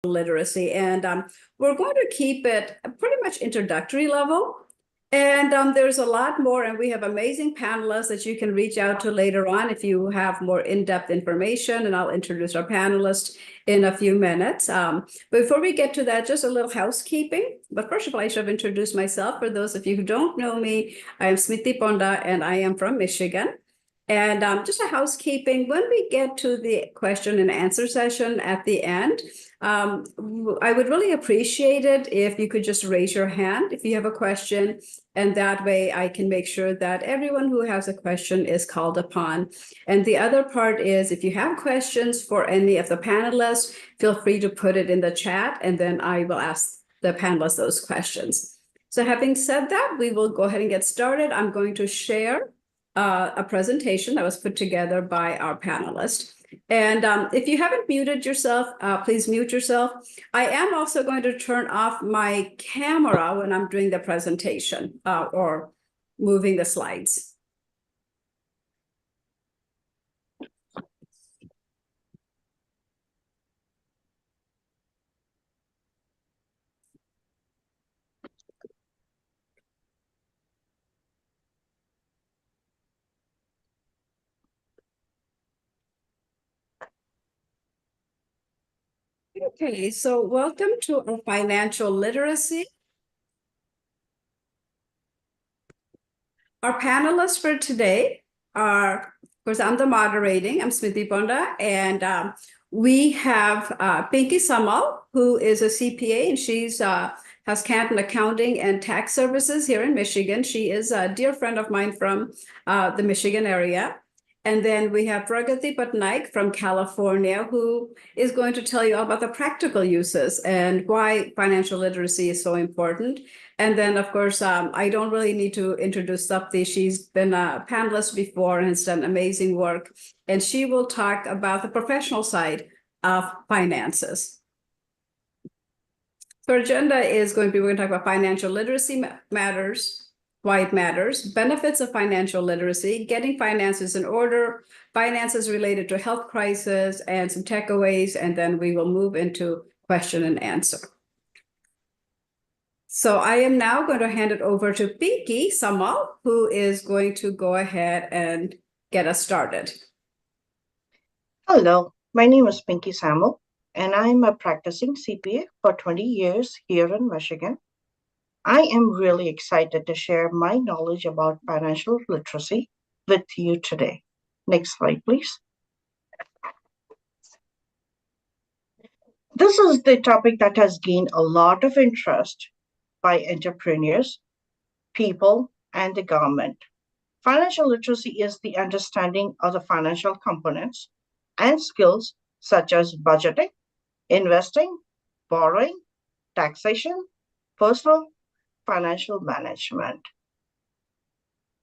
literacy. And we're going to keep it pretty much introductory level. And there's a lot more, and we have amazing panelists that you can reach out to later on if you have more in-depth information, and I'll introduce our panelists in a few minutes. Before we get to that, just a little housekeeping. But first of all, I should have introduced myself. For those of you who don't know me, I am Smriti Ponda, and I am from Michigan. And just a housekeeping, when we get to the question and answer session at the end, I would really appreciate it if you could just raise your hand if you have a question, and that way I can make sure that everyone who has a question is called upon. And the other part is, if you have questions for any of the panelists, feel free to put it in the chat, and then I will ask the panelists those questions. So having said that, we will go ahead and get started. I'm going to share a presentation that was put together by our panelists. And if you haven't muted yourself, please mute yourself. I am also going to turn off my camera when I'm doing the presentation or moving the slides. Okay, so welcome to our financial literacy. Our panelists for today are, of course, I'm the moderating. I'm Smriti Ponda, and we have Pinky Samal, who is a CPA, and she's has Canton Accounting and Tax Services here in Michigan. She is a dear friend of mine from the Michigan area. And then we have Pragati Patnaik from California, who is going to tell you all about the practical uses and why financial literacy is so important. And then, of course, I don't really need to introduce Sapti. She's been a panelist before and has done amazing work. And she will talk about the professional side of finances. So our agenda is going to be, we're going to talk about financial literacy matters, why it matters, benefits of financial literacy, getting finances in order, finances related to health crisis, and some takeaways, and then we will move into question and answer. So I am now going to hand it over to Pinky Samal, who is going to go ahead and get us started. Hello, my name is Pinky Samal, and I'm a practicing CPA for 20 years here in Michigan. I am really excited to share my knowledge about financial literacy with you today. Next slide, please. This is the topic that has gained a lot of interest by entrepreneurs, people, and the government. Financial literacy is the understanding of the financial components and skills such as budgeting, investing, borrowing, taxation, personal financial management.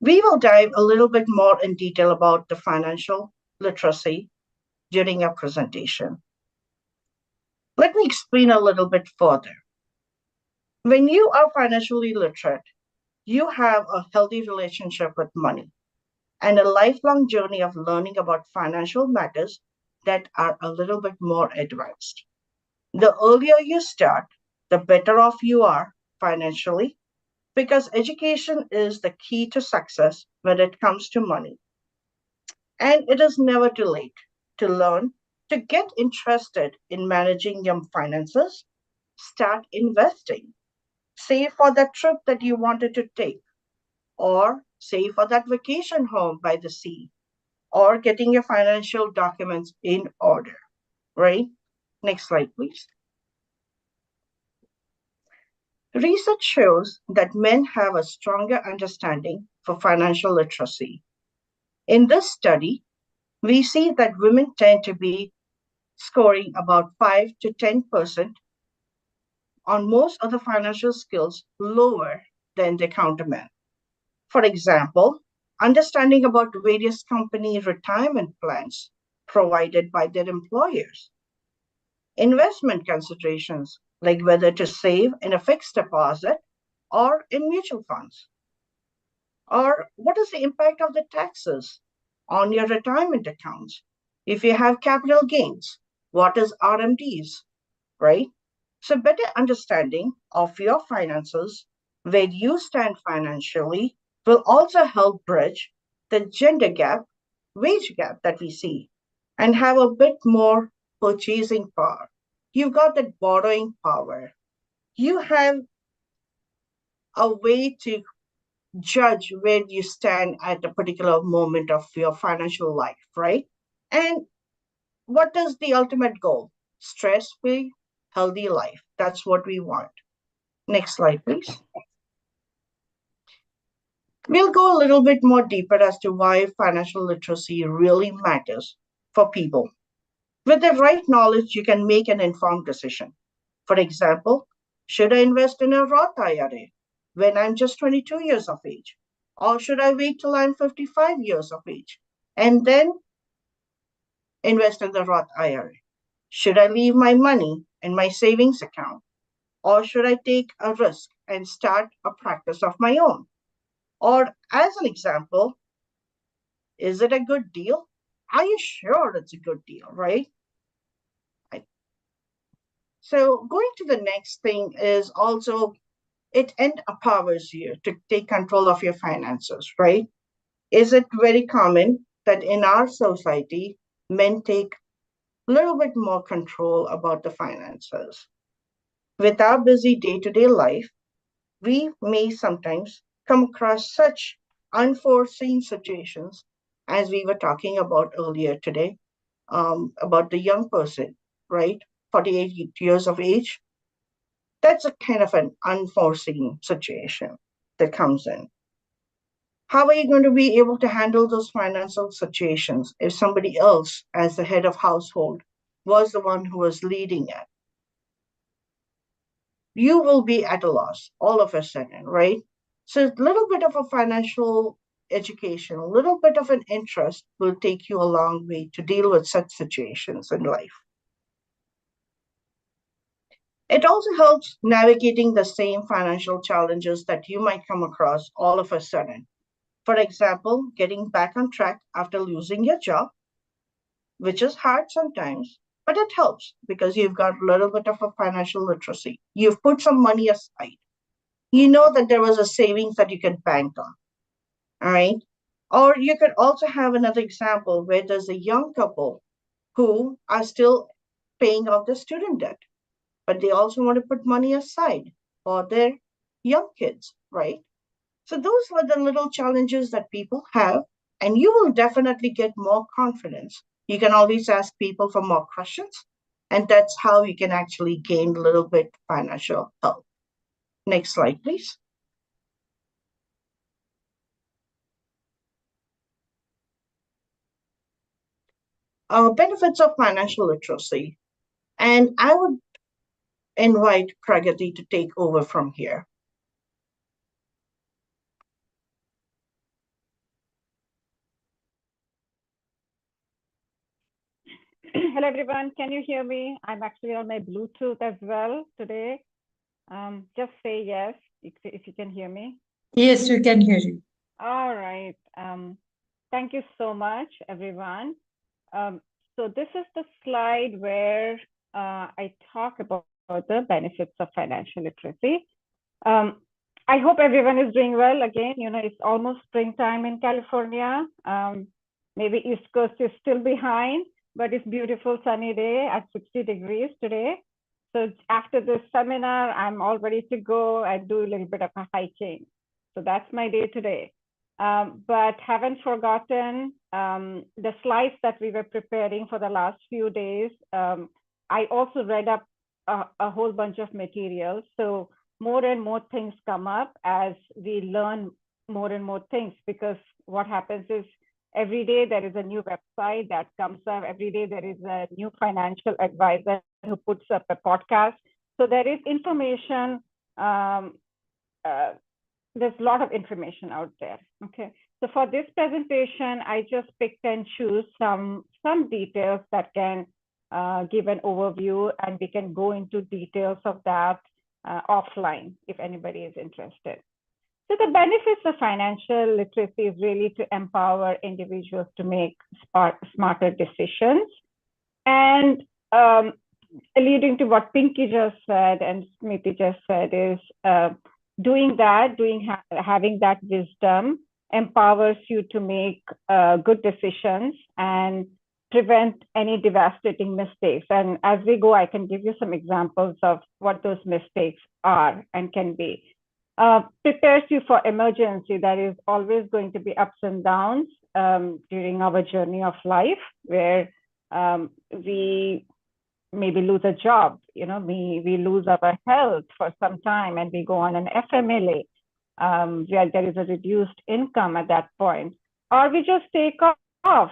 We will dive a little bit more in detail about the financial literacy during our presentation. Let me explain a little bit further. When you are financially literate, you have a healthy relationship with money and a lifelong journey of learning about financial matters that are a little bit more advanced. The earlier you start, the better off you are financially, because education is the key to success when it comes to money. And it is never too late to learn, to get interested in managing your finances, start investing, save for that trip that you wanted to take, or save for that vacation home by the sea, or getting your financial documents in order, right? Next slide, please. Research shows that men have a stronger understanding for financial literacy. In this study, we see that women tend to be scoring about 5 to 10% on most of the financial skills lower than their countermen. For example, understanding about various company retirement plans provided by their employers. Investment considerations, like whether to save in a fixed deposit or in mutual funds. Or what is the impact of the taxes on your retirement accounts? If you have capital gains, what is RMDs? right? So better understanding of your finances, where you stand financially, will also help bridge the gender gap, wage gap that we see, and have a bit more purchasing power. You've got that borrowing power. You have a way to judge where you stand at a particular moment of your financial life, right? And what is the ultimate goal? Stress-free, healthy life. That's what we want. Next slide, please. We'll go a little bit more deeper as to why financial literacy really matters for people. With the right knowledge, you can make an informed decision. For example, should I invest in a Roth IRA when I'm just 22 years of age? Or should I wait till I'm 55 years of age and then invest in the Roth IRA? Should I leave my money in my savings account? Or should I take a risk and start a practice of my own? Or, as an example, is it a good deal? Are you sure it's a good deal, right? So, going to the next thing is also it empowers you to take control of your finances, right? Is it very common that in our society, men take a little bit more control about the finances? With our busy day-to-day life, we may sometimes come across such unforeseen situations as we were talking about earlier today, about the young person, right? 48 years of age. That's a kind of an unforeseen situation that comes in. How are you going to be able to handle those financial situations if somebody else, as the head of household, was the one who was leading it? You will be at a loss all of a sudden, right? So a little bit of a financial education, a little bit of an interest will take you a long way to deal with such situations in life. It also helps navigating the same financial challenges that you might come across all of a sudden. For example, getting back on track after losing your job, which is hard sometimes, but it helps because you've got a little bit of a financial literacy. You've put some money aside. You know that there was a savings that you can bank on, all right? Or you could also have another example where there's a young couple who are still paying off the student debt, but they also want to put money aside for their young kids, right? So those are the little challenges that people have, and you will definitely get more confidence. You can always ask people for more questions, and that's how you can actually gain a little bit financial help. Next slide, please. Benefits of financial literacy. And I would invite Pragati to take over from here. Hello, everyone. Can you hear me? I'm actually on my Bluetooth as well today. Just say yes if you can hear me. Yes, we can hear you. All right. Thank you so much, everyone. So this is the slide where I talk about the benefits of financial literacy. I hope everyone is doing well. Again, it's almost springtime in California. Maybe East Coast is still behind, but it's beautiful sunny day at 60 degrees today. So after this seminar, I'm all ready to go and do a little bit of a hiking. So that's my day today. But haven't forgotten the slides that we were preparing for the last few days. I also read up a whole bunch of materials. So more and more things come up as we learn more and more things, because what happens is every day there is a new website that comes up. Every day there is a new financial advisor who puts up a podcast. So there is information. There's a lot of information out there. Okay. So for this presentation, I just picked and choose some details that can give an overview, and we can go into details of that offline if anybody is interested. So the benefits of financial literacy is really to empower individuals to make smarter decisions. And alluding to what Pinky just said and Smriti just said is doing that, having that wisdom empowers you to make good decisions and prevent any devastating mistakes. And as we go, I can give you some examples of what those mistakes are and can be. Prepares you for emergency. There is always going to be ups and downs during our journey of life, where we maybe lose a job, we lose our health for some time and we go on an FMLA, where there is a reduced income at that point, or we just take off,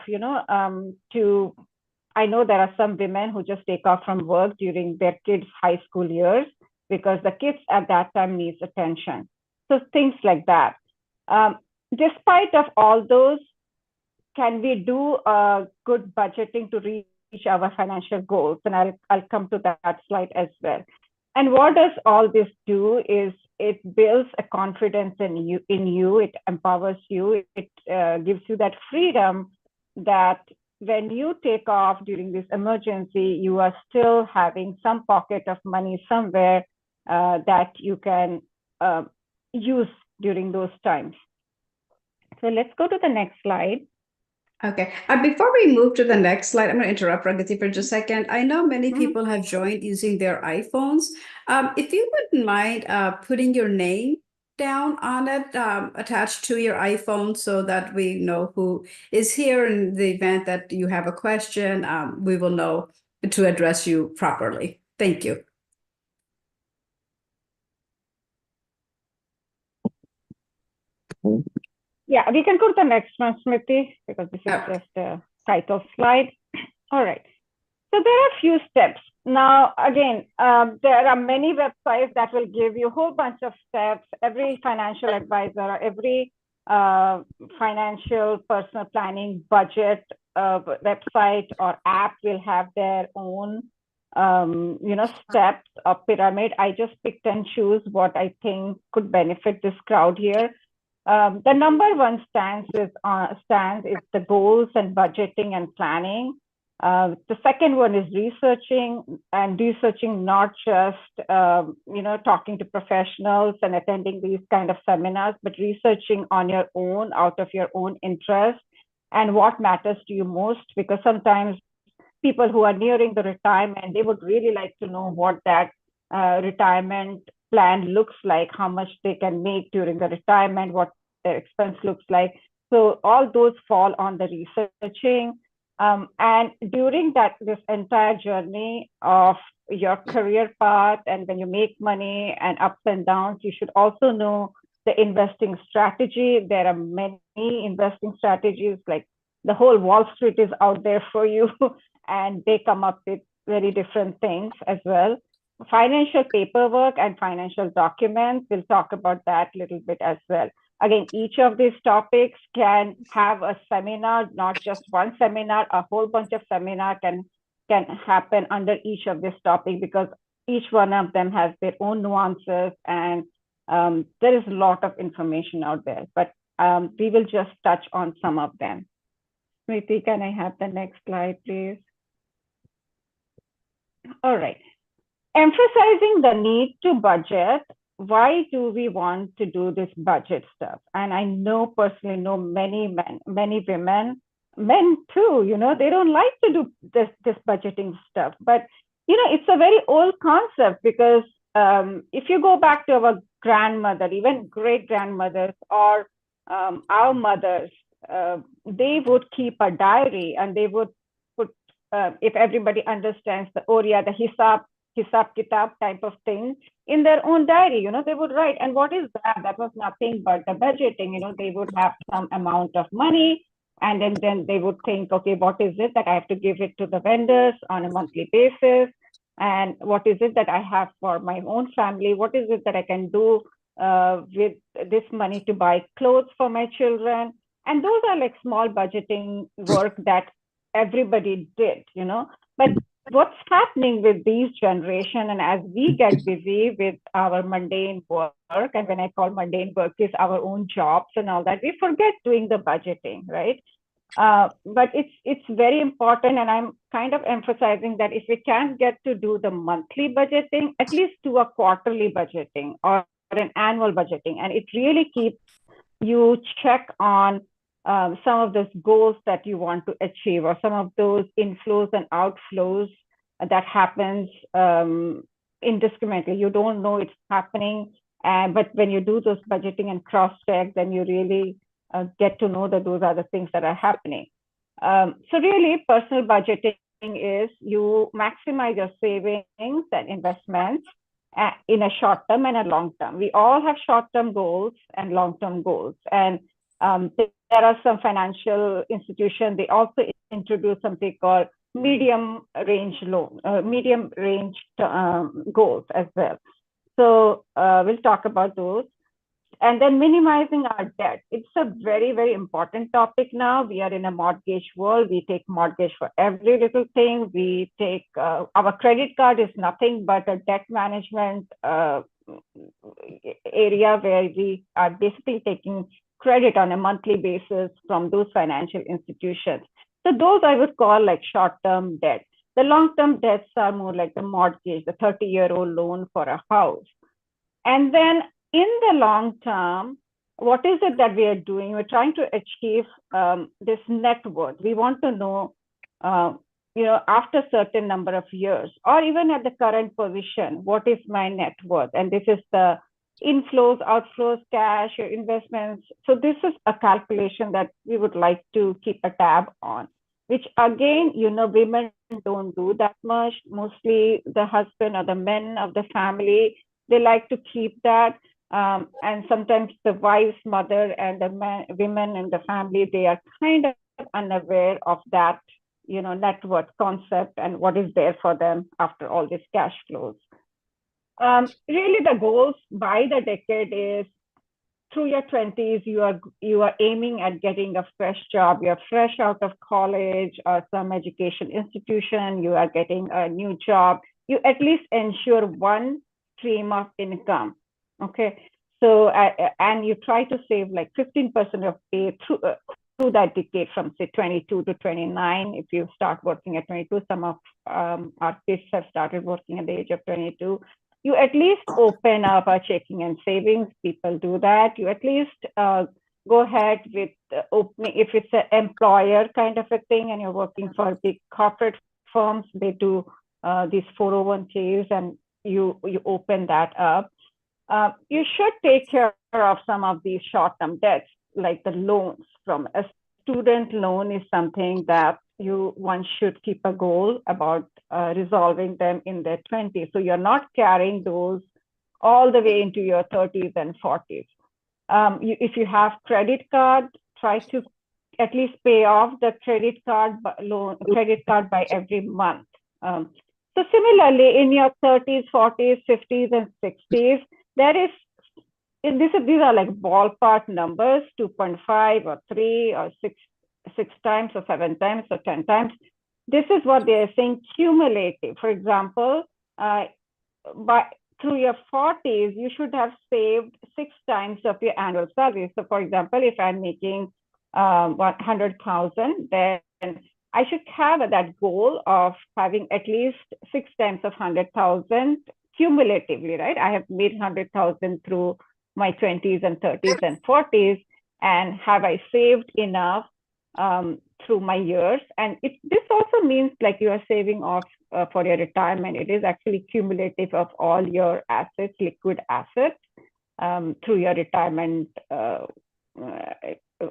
I know there are some women who just take off from work during their kids' high school years because the kids at that time needs attention. So things like that. Despite of all those, can we do good budgeting to reach our financial goals? And I'll come to that slide as well. And what does all this do is it builds a confidence in you, it empowers you, it gives you that freedom that when you take off during this emergency, you are still having some pocket of money somewhere that you can use during those times. So let's go to the next slide. Okay. Before we move to the next slide, I'm going to interrupt Pragati for just a second. I know many people have joined using their iPhones. If you wouldn't mind putting your name down on it, attached to your iPhone, so that we know who is here in the event that you have a question, we will know to address you properly. Thank you. Yeah, we can go to the next one, Smriti, because this is just a title slide. All right. So there are a few steps. Now, again, there are many websites that will give you a whole bunch of steps. Every financial advisor, or every financial personal planning budget website or app will have their own, steps or pyramid. I just picked and choose what I think could benefit this crowd here. The number one stance is the goals and budgeting and planning. The second one is researching not just talking to professionals and attending these kind of seminars, but researching on your own, out of your own interest, and what matters to you most. Because sometimes people who are nearing the retirement, they would really like to know what that retirement plan looks like, how much they can make during the retirement, what their expense looks like. So all those fall on the researching. And during this entire journey of your career path, and when you make money and ups and downs, you should also know the investing strategy. There are many investing strategies, like the whole Wall Street is out there for you, and they come up with very different things as well. Financial paperwork and financial documents, we'll talk about that a little bit as well. Again, each of these topics can have a seminar, not just one seminar, a whole bunch of seminars can happen under each of this topic, because each one of them has their own nuances, and there is a lot of information out there, but we will just touch on some of them. Smriti, can I have the next slide, please? All right. Emphasizing the need to budget. Why do we want to do this budget stuff? And I personally know many men, many women, men too, they don't like to do this budgeting stuff. But, it's a very old concept, because if you go back to our grandmother, even great grandmothers, or our mothers, they would keep a diary, and they would put, if everybody understands the Oriya, the Hisab Kitab type of thing, in their own diary, they would write. And what is that? That was nothing but the budgeting. They would have some amount of money, and then they would think, okay, what is it that I have to give it to the vendors on a monthly basis? And what is it that I have for my own family? What is it that I can do with this money to buy clothes for my children? And those are like small budgeting work that everybody did, But what's happening with these generation, and as we get busy with our mundane work, and when I call mundane work is our own jobs and all that, we forget doing the budgeting, right? But it's very important, and I'm kind of emphasizing that if we can't get to do the monthly budgeting, at least do a quarterly budgeting or an annual budgeting, and it really keeps you check on some of those goals that you want to achieve, or some of those inflows and outflows that happens indiscriminately. You don't know it's happening, but when you do those budgeting and cross check, then you really get to know that those are the things that are happening. So really, personal budgeting is you maximize your savings and investments in a short term and a long term. We all have short term goals and long term goals. And there are some financial institutions, they also introduce something called medium range goals as well. So we'll talk about those. And then minimizing our debt. It's a very, very important topic now. We are in a mortgage world. We take mortgage for every little thing. We take our credit card is nothing but a debt management area where we are basically taking credit on a monthly basis from those financial institutions. So those I would call like short-term debt. The long-term debts are more like the mortgage, the 30-year-old loan for a house. And then in the long term, what is it that we are doing? We're trying to achieve this net worth. We want to know, after a certain number of years, or even at the current position, what is my net worth? And this is the inflows, outflows, cash, or investments. So this is a calculation that we would like to keep a tab on, which again, women don't do that much. Mostly the husband or the men of the family, they like to keep that. And sometimes the wife's mother and the women in the family, they are kind of unaware of that, net worth concept and what is there for them after all these cash flows. Really, the goals by the decade is through your 20s, you are aiming at getting a fresh job. You're fresh out of college or some education institution. You are getting a new job. You at least ensure one stream of income. Okay, so and you try to save like 15% of pay through that decade from say 22 to 29. If you start working at 22, some of our kids have started working at the age of 22. You at least open up a checking and savings. People do that. You at least go ahead with opening, if it's an employer kind of a thing and you're working for big corporate firms, they do these 401ks and you open that up. You should take care of some of these short-term debts, like the loans. From a student loan is something that one should keep a goal about resolving them in their 20s. So you're not carrying those all the way into your 30s and 40s. If you have credit card, try to at least pay off the credit card by every month. So similarly, in your 30s, 40s, 50s, and 60s, these are like ballpark numbers, 2.5 or 3 or 6 times or 7 times or 10 times. This is what they are saying cumulative. For example, through your 40s, you should have saved 6 times of your annual salary. So for example, if I'm making 100,000, then I should have that goal of having at least 6 times of 100,000 cumulatively, right? I have made 100,000 through my 20s and 30s and 40s, and have I saved enough through my years? And this also means like you are saving off for your retirement. It is actually cumulative of all your assets, liquid assets, through your retirement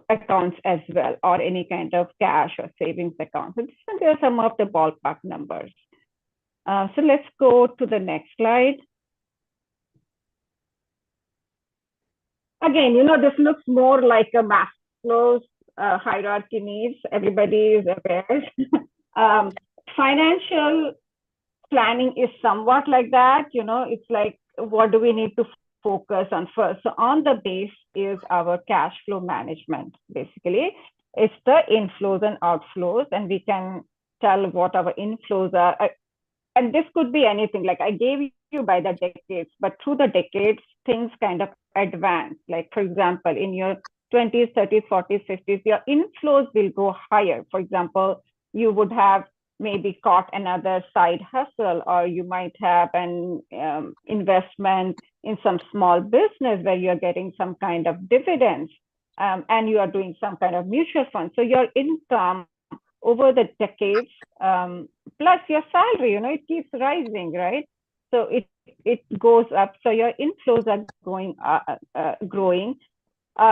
accounts as well, or any kind of cash or savings accounts. So these are some of the ballpark numbers. So let's go to the next slide. Again, this looks more like a Maslow's hierarchy needs. Everybody is aware. Financial planning is somewhat like that. It's like, what do we need to focus on first? So on the base is our cash flow management. Basically, it's the inflows and outflows, and we can tell what our inflows are. And this could be anything, like I gave you by the decades, but through the decades, things kind of advance. Like, for example, in your 20s, 30s, 40s, 50s, your inflows will go higher. For example, you would have maybe caught another side hustle, or you might have an investment in some small business where you're getting some kind of dividends, and you are doing some kind of mutual fund. So your income over the decades, plus your salary, it keeps rising, right? So it goes up. So your inflows are growing.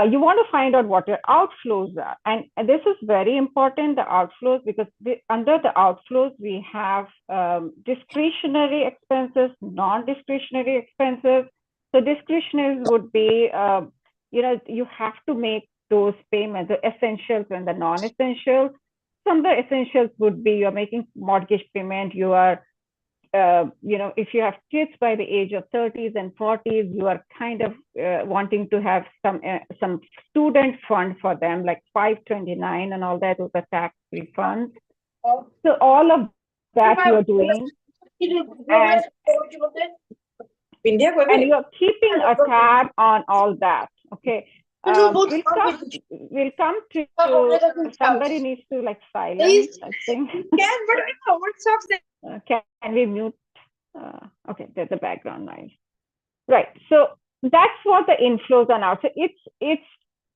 You want to find out what your outflows are. And this is very important, the outflows, because under the outflows, we have discretionary expenses, non-discretionary expenses. So discretionary would be, you have to make those payments, the essentials and the non-essentials. Some of the essentials would be you're making mortgage payment, you are if you have kids by the age of 30s and 40s, you are kind of wanting to have some student fund for them, like 529 and all that, with the tax refunds. So all of that you're doing, and you're keeping a tab on all that. Okay. We'll come to somebody needs to like silence, I think. Can we mute? Okay, there's a background noise. Right. So that's what the inflows are now. So it's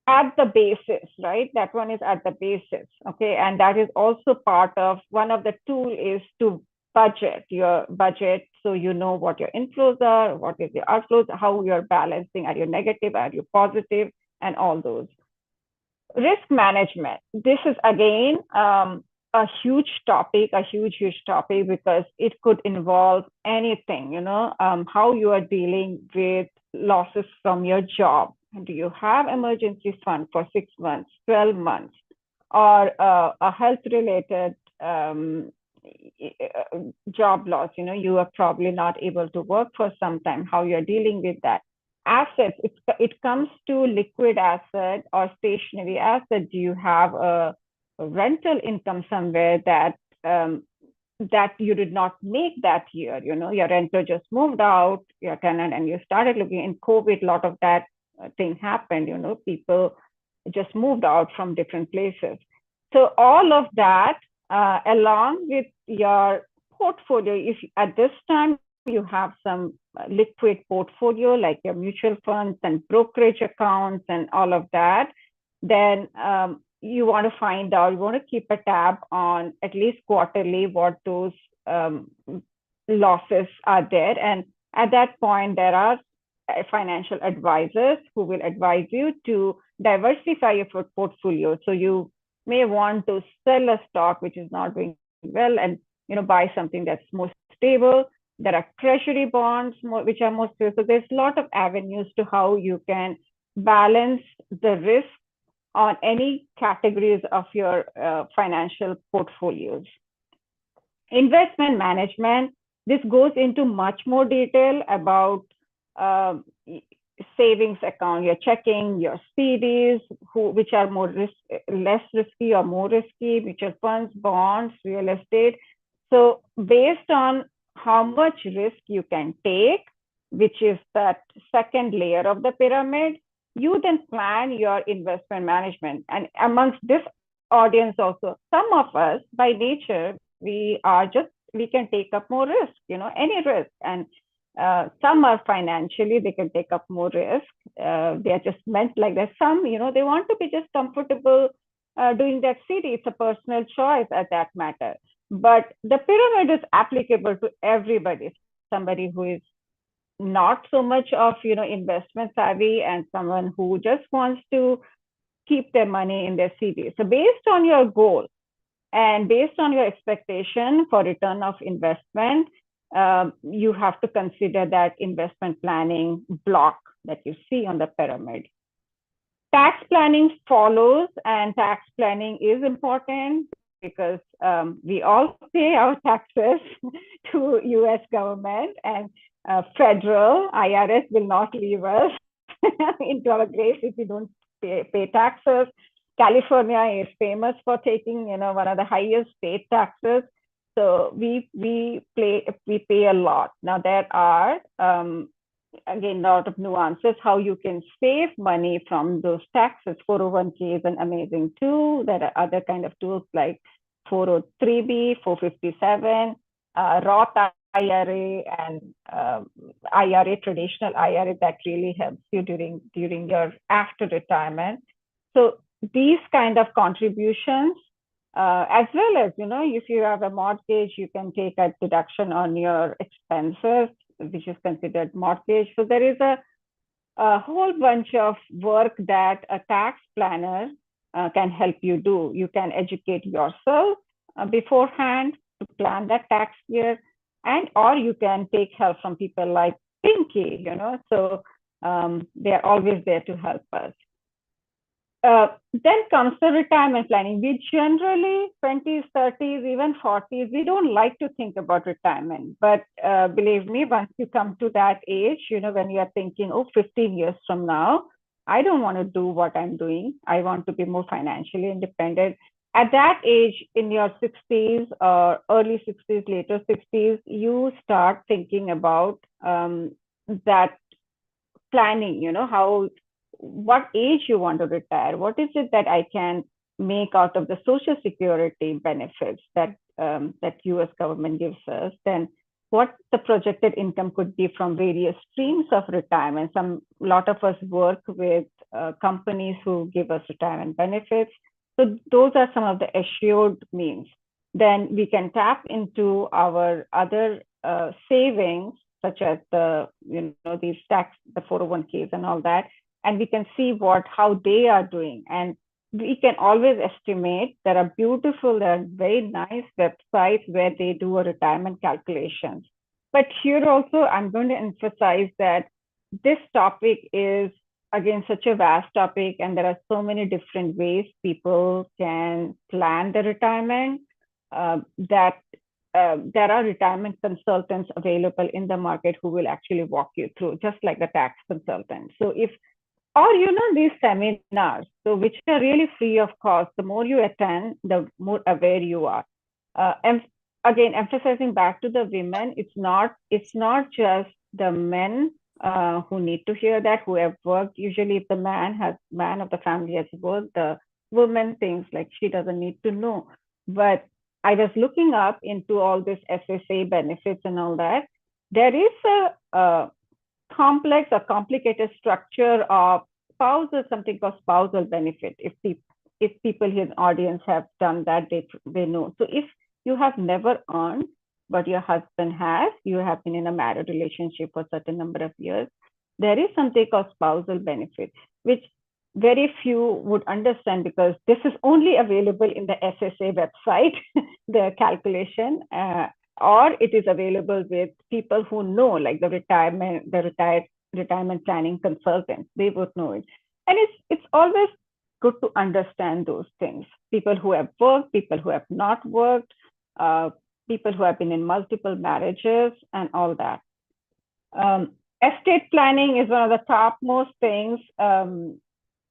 at the basis, right? That one is at the basis. Okay. And that is also part of one of the tool is to budget your budget. So you know what your inflows are, what is your outflows, how you're balancing, are you negative, are you positive, and all those. Risk management. This is again, a huge topic, because it could involve anything, how you are dealing with losses from your job. Do you have emergency fund for 6 months, 12 months, or a health-related job loss? You are probably not able to work for some time, how you're dealing with that. Assets, it comes to liquid asset or stationary asset. Do you have a rental income somewhere that you did not make that year? Your renter just moved out, your tenant, and you started looking. In COVID, a lot of that thing happened. People just moved out from different places. So all of that, along with your portfolio, if at this time you have some liquid portfolio like your mutual funds and brokerage accounts and all of that, then you want to find out, you want to keep a tab on at least quarterly what those losses are there. And at that point, there are financial advisors who will advise you to diversify your portfolio. So you may want to sell a stock which is not doing well and buy something that's more stable. There are treasury bonds which are more stable. So there's a lot of avenues to how you can balance the risk on any categories of your financial portfolios. Investment management, this goes into much more detail about savings account, your checking, your CDs, which are less risky or more risky, mutual funds, bonds, real estate. So based on how much risk you can take, which is that second layer of the pyramid, you then plan your investment management. And amongst this audience also, some of us by nature, we can take up more risk, any risk. And some are financially, they can take up more risk. They are just meant like that. Some, they want to be just comfortable doing that CD. It's a personal choice at that matter. But the pyramid is applicable to everybody. Somebody who is not so much of, investment savvy, and someone who just wants to keep their money in their CD. So based on your goal and based on your expectation for return of investment, you have to consider that investment planning block that you see on the pyramid. Tax planning follows, and tax planning is important because we all pay our taxes to US government, and federal IRS will not leave us into our graves if we don't pay taxes. California is famous for taking, one of the highest state taxes. So we pay a lot. Now there are again, a lot of nuances, how you can save money from those taxes. 401k is an amazing tool. There are other kind of tools like 403b, 457, Roth IRA, and IRA, traditional IRA, that really helps you during your after retirement. So these kind of contributions, as well as, if you have a mortgage, you can take a deduction on your expenses, which is considered mortgage. So there is a whole bunch of work that a tax planner can help you do. You can educate yourself beforehand to plan that tax year, or you can take help from people like Pinky, so they're always there to help us. Then comes the retirement planning. We generally, 20s, 30s, even 40s, we don't like to think about retirement. But believe me, once you come to that age, when you are thinking, 15 years from now, I don't want to do what I'm doing. I want to be more financially independent. At that age, in your 60s or early 60s, later 60s, you start thinking about that planning, what age you want to retire, what is it that I can make out of the Social Security benefits that US government gives us, then what the projected income could be from various streams of retirement. A lot of us work with companies who give us retirement benefits. So those are some of the assured means. Then we can tap into our other savings, such as these tax, the 401ks and all that, and we can see how they are doing. And we can always estimate. There are very nice websites where they do a retirement calculations. But here also, I'm going to emphasize that this topic is, again, such a vast topic, and there are so many different ways people can plan their retirement, that there are retirement consultants available in the market who will actually walk you through, just like a tax consultant. So these seminars, so which are really free of cost, the more you attend, the more aware you are. And again, emphasizing back to the women, it's not just the men who need to hear that, who have worked. Usually if the man of the family has worked, the woman thinks like she doesn't need to know. But I was looking up into all this SSA benefits and all that. There is a complex or complicated structure of something called spousal benefit. If people here in the audience have done that, they know. So if you have never earned, but your husband has, you have been in a married relationship for a certain number of years, there is something called spousal benefit, which very few would understand, because this is only available in the SSA website, the calculation, or it is available with people who know, like the retirement planning consultants. They would know it. And it's always good to understand those things. People who have worked, people who have not worked, people who have been in multiple marriages and all that. Estate planning is one of the topmost things.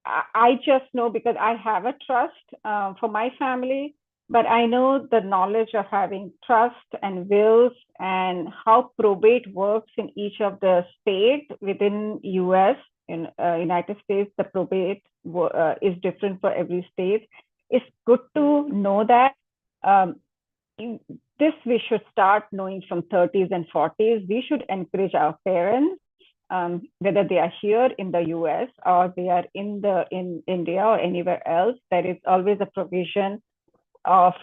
I just know because I have a trust for my family, but I know the knowledge of having trust and wills and how probate works in each of the states within US. In United States, the probate is different for every state. It's good to know that. This we should start knowing from 30s and 40s. We should encourage our parents, whether they are here in the US or they are in India or anywhere else. There is always a provision of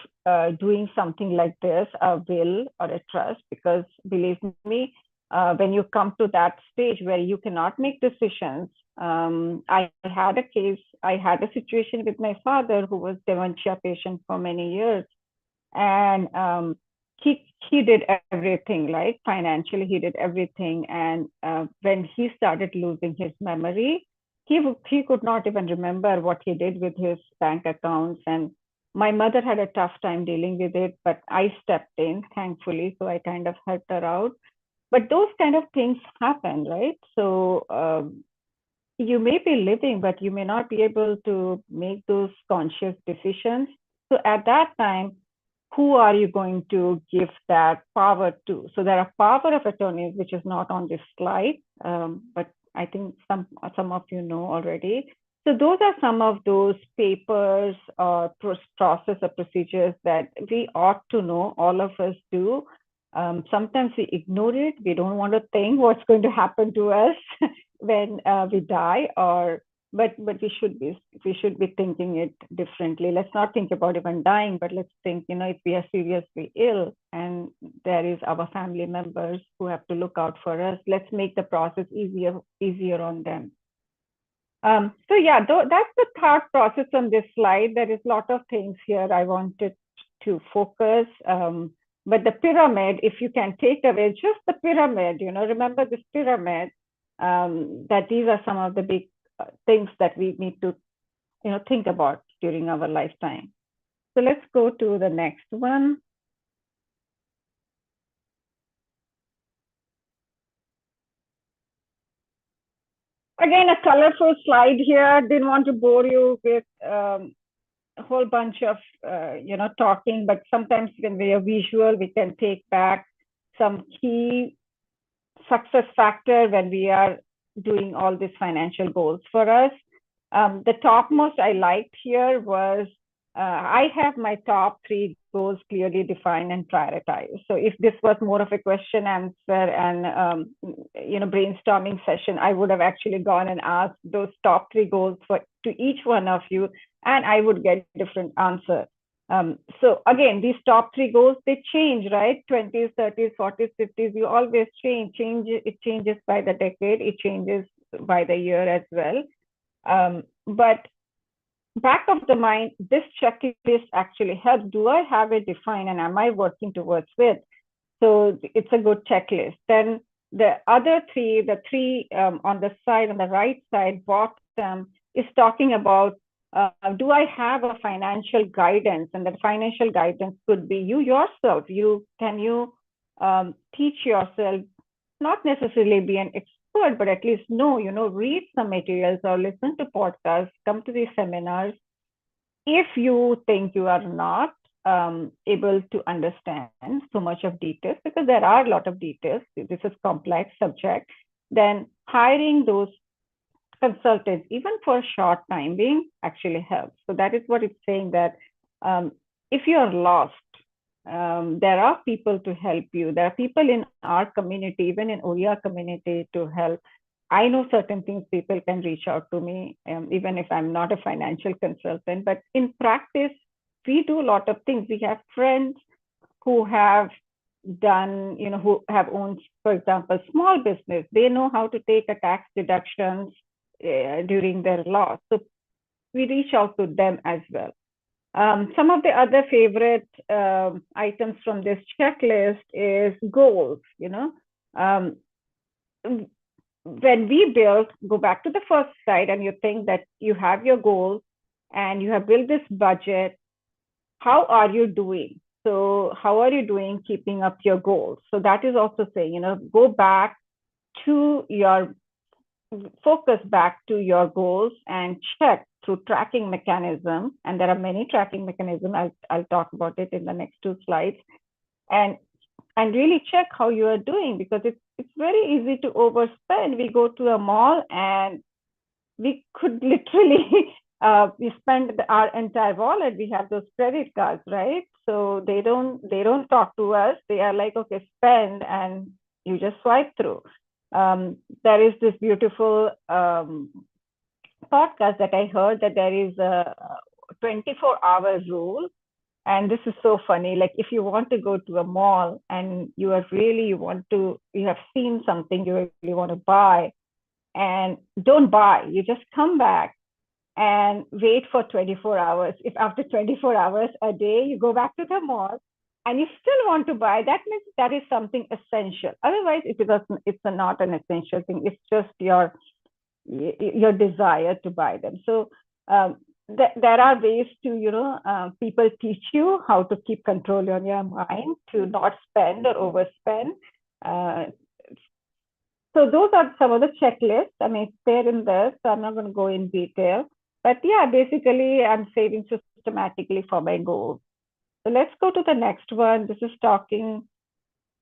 doing something like this, a will or a trust, because believe me, when you come to that stage where you cannot make decisions. I had a situation with my father, who was dementia patient for many years, and he did everything, like financially he did everything, and when he started losing his memory, he could not even remember what he did with his bank accounts. And my mother had a tough time dealing with it, but I stepped in, thankfully, so I kind of helped her out. But those kind of things happen, right? So you may be living, but you may not be able to make those conscious decisions. So at that time, who are you going to give that power to? So there are power of attorneys, which is not on this slide, but I think some of you know already. So those are some of those papers or process or procedures that we ought to know, all of us do. Sometimes we ignore it. We don't want to think what's going to happen to us when we die, but we should be thinking it differently. Let's not think about even dying, but let's think, if we are seriously ill and there is our family members who have to look out for us, let's make the process easier on them. So yeah, that's the thought process on this slide. There is a lot of things here I wanted to focus. But the pyramid, if you can take away just the pyramid, remember this pyramid, that these are some of the big things that we need to, think about during our lifetime. So let's go to the next one. Again, a colorful slide here. Didn't want to bore you with a whole bunch of, talking, but sometimes when we are visual, we can take back some key success factor when we are doing all these financial goals for us. The topmost I liked here was, I have my top 3 goals clearly defined and prioritized. So if this was more of a question answer and, brainstorming session, I would have actually gone and asked those top 3 goals to each one of you, and I would get different answer. So again, these top 3 goals, they change, right? 20s, 30s, 40s, 50s, you always change. It changes by the decade. It changes by the year as well. But back of the mind, this checklist actually helps. Do I have it defined and am I working towards it? So it's a good checklist. Then the other 3, the 3 on the right side, bottom, is talking about, do I have a financial guidance? And that financial guidance could be you yourself. Can you teach yourself, not necessarily be an expert, but at least know, read some materials or listen to podcasts, come to these seminars. If you think you are not able to understand so much of details, because there are a lot of details, this is complex subject, then hiring those consultants, even for a short time being, actually helps. So that is what it's saying, that if you are lost, there are people to help you. There are people in our community, even in OER community, to help. I know certain things people can reach out to me, even if I'm not a financial consultant. But in practice, we do a lot of things. We have friends who have done, who have owned, for example, small business. They know how to take a tax deductions during their loss. So we reach out to them as well. Some of the other favorite items from this checklist is goals. When we go back to the first slide, and you think that you have your goals and you have built this budget, how are you doing? So how are you doing keeping up your goals? So that is also saying, go back to focus back to your goals and check through tracking mechanism. And there are many tracking mechanisms. I'll talk about it in the next 2 slides. And really check how you are doing, because it's very easy to overspend. We go to a mall and we could literally we spend our entire wallet. We have those credit cards, right? So they don't talk to us. They are like, okay, spend, and you just swipe through. There is this beautiful podcast that I heard, that there is a 24-hour rule. And this is so funny. Like, if you want to go to a mall and you have seen something you really want to buy, and don't buy, you just come back and wait for 24 hours. If after 24 hours a day, you go back to the mall and you still want to buy, that means that is something essential. Otherwise, it's not an essential thing. It's just your desire to buy them. So there are ways to, people teach you how to keep control on your mind, to not spend or overspend. So those are some of the checklists. I mean, it's there in there, so I'm not going to go in detail. But yeah, basically, I'm saving systematically for my goals. So let's go to the next one. This is talking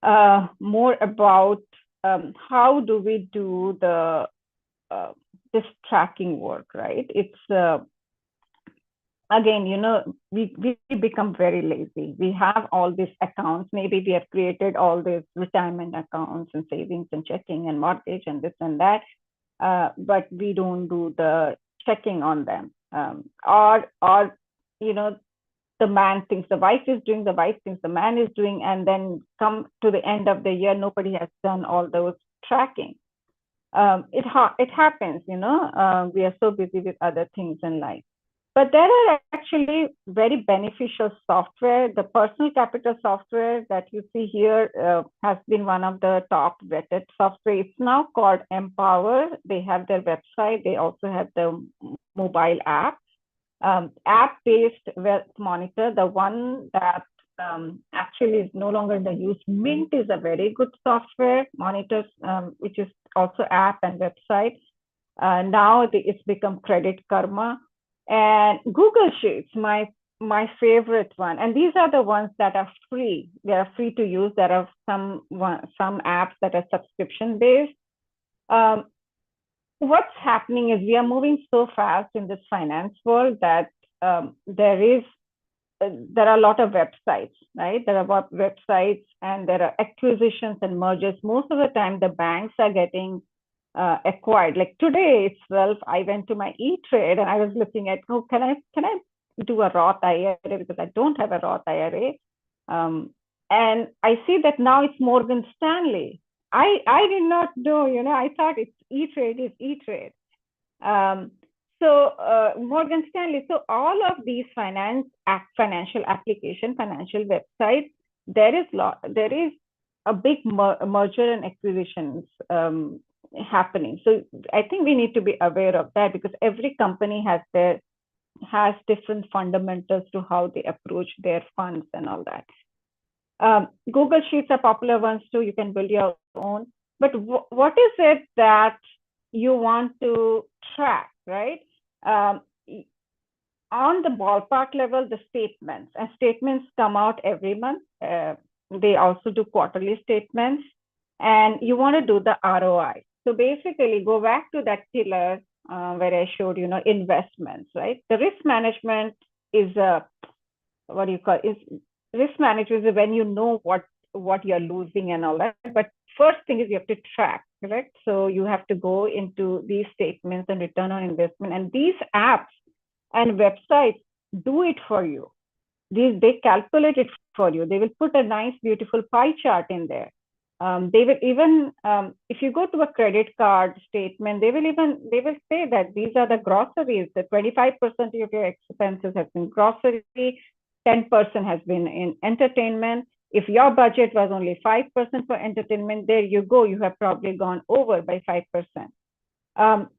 more about how do we do this tracking work, right? It's again, we become very lazy. We have all these accounts. Maybe we have created all these retirement accounts and savings and checking and mortgage and this and that, but we don't do the checking on them. Or the man thinks the wife is doing, the wife thinks the man is doing, and then come to the end of the year, nobody has done all those tracking. It happens, we are so busy with other things in life. But there are actually very beneficial software. The personal capital software that you see here has been one of the top vetted software. It's now called Empower. They have their website. They also have the mobile app. App-based wealth monitor, the one that actually is no longer in the use. Mint is a very good software monitors, which is also app and website. Now it's become Credit Karma. And Google Sheets, my favorite one. And these are the ones that are free. They are free to use. There are some apps that are subscription-based. What's happening is we are moving so fast in this finance world that there are a lot of websites, right? There are websites and there are acquisitions and mergers. Most of the time, the banks are getting acquired. Like today itself, I went to my E-Trade and I was looking at, can I do a Roth IRA, because I don't have a Roth IRA. And I see that now it's Morgan Stanley. I did not know, I thought it's E-Trade is E-Trade. So Morgan Stanley, so all of these financial application, financial websites, there is a big merger and acquisitions happening. So I think we need to be aware of that, because every company has different fundamentals to how they approach their funds and all that. Google Sheets are popular ones too. You can build your own. But what is it that you want to track, right? On the ballpark level, the statements. And statements come out every month. They also do quarterly statements. And you want to do the ROI. So basically, go back to that pillar where I showed, investments, right? The risk management is risk management is when you know what you're losing and all that. But first thing is you have to track, correct? So you have to go into these statements and return on investment. And these apps and websites do it for you. They calculate it for you. They will put a nice, beautiful pie chart in there. They will even, if you go to a credit card statement, they will say that these are the groceries, that 25% of your expenses has been grocery, 10% has been in entertainment. If your budget was only 5% for entertainment, there you go, you have probably gone over by 5%. How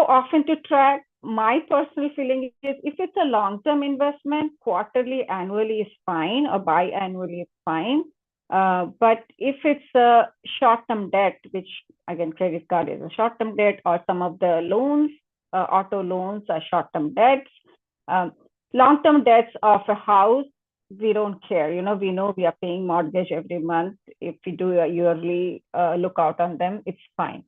often to track? My personal feeling is if it's a long-term investment, quarterly, annually is fine, or biannually is fine. But if it's a short-term debt, which again, credit card is a short-term debt, or some of the loans, auto loans are short-term debts. Long-term debts of a house, we don't care. We know we are paying mortgage every month. If we do a yearly lookout on them, it's fine.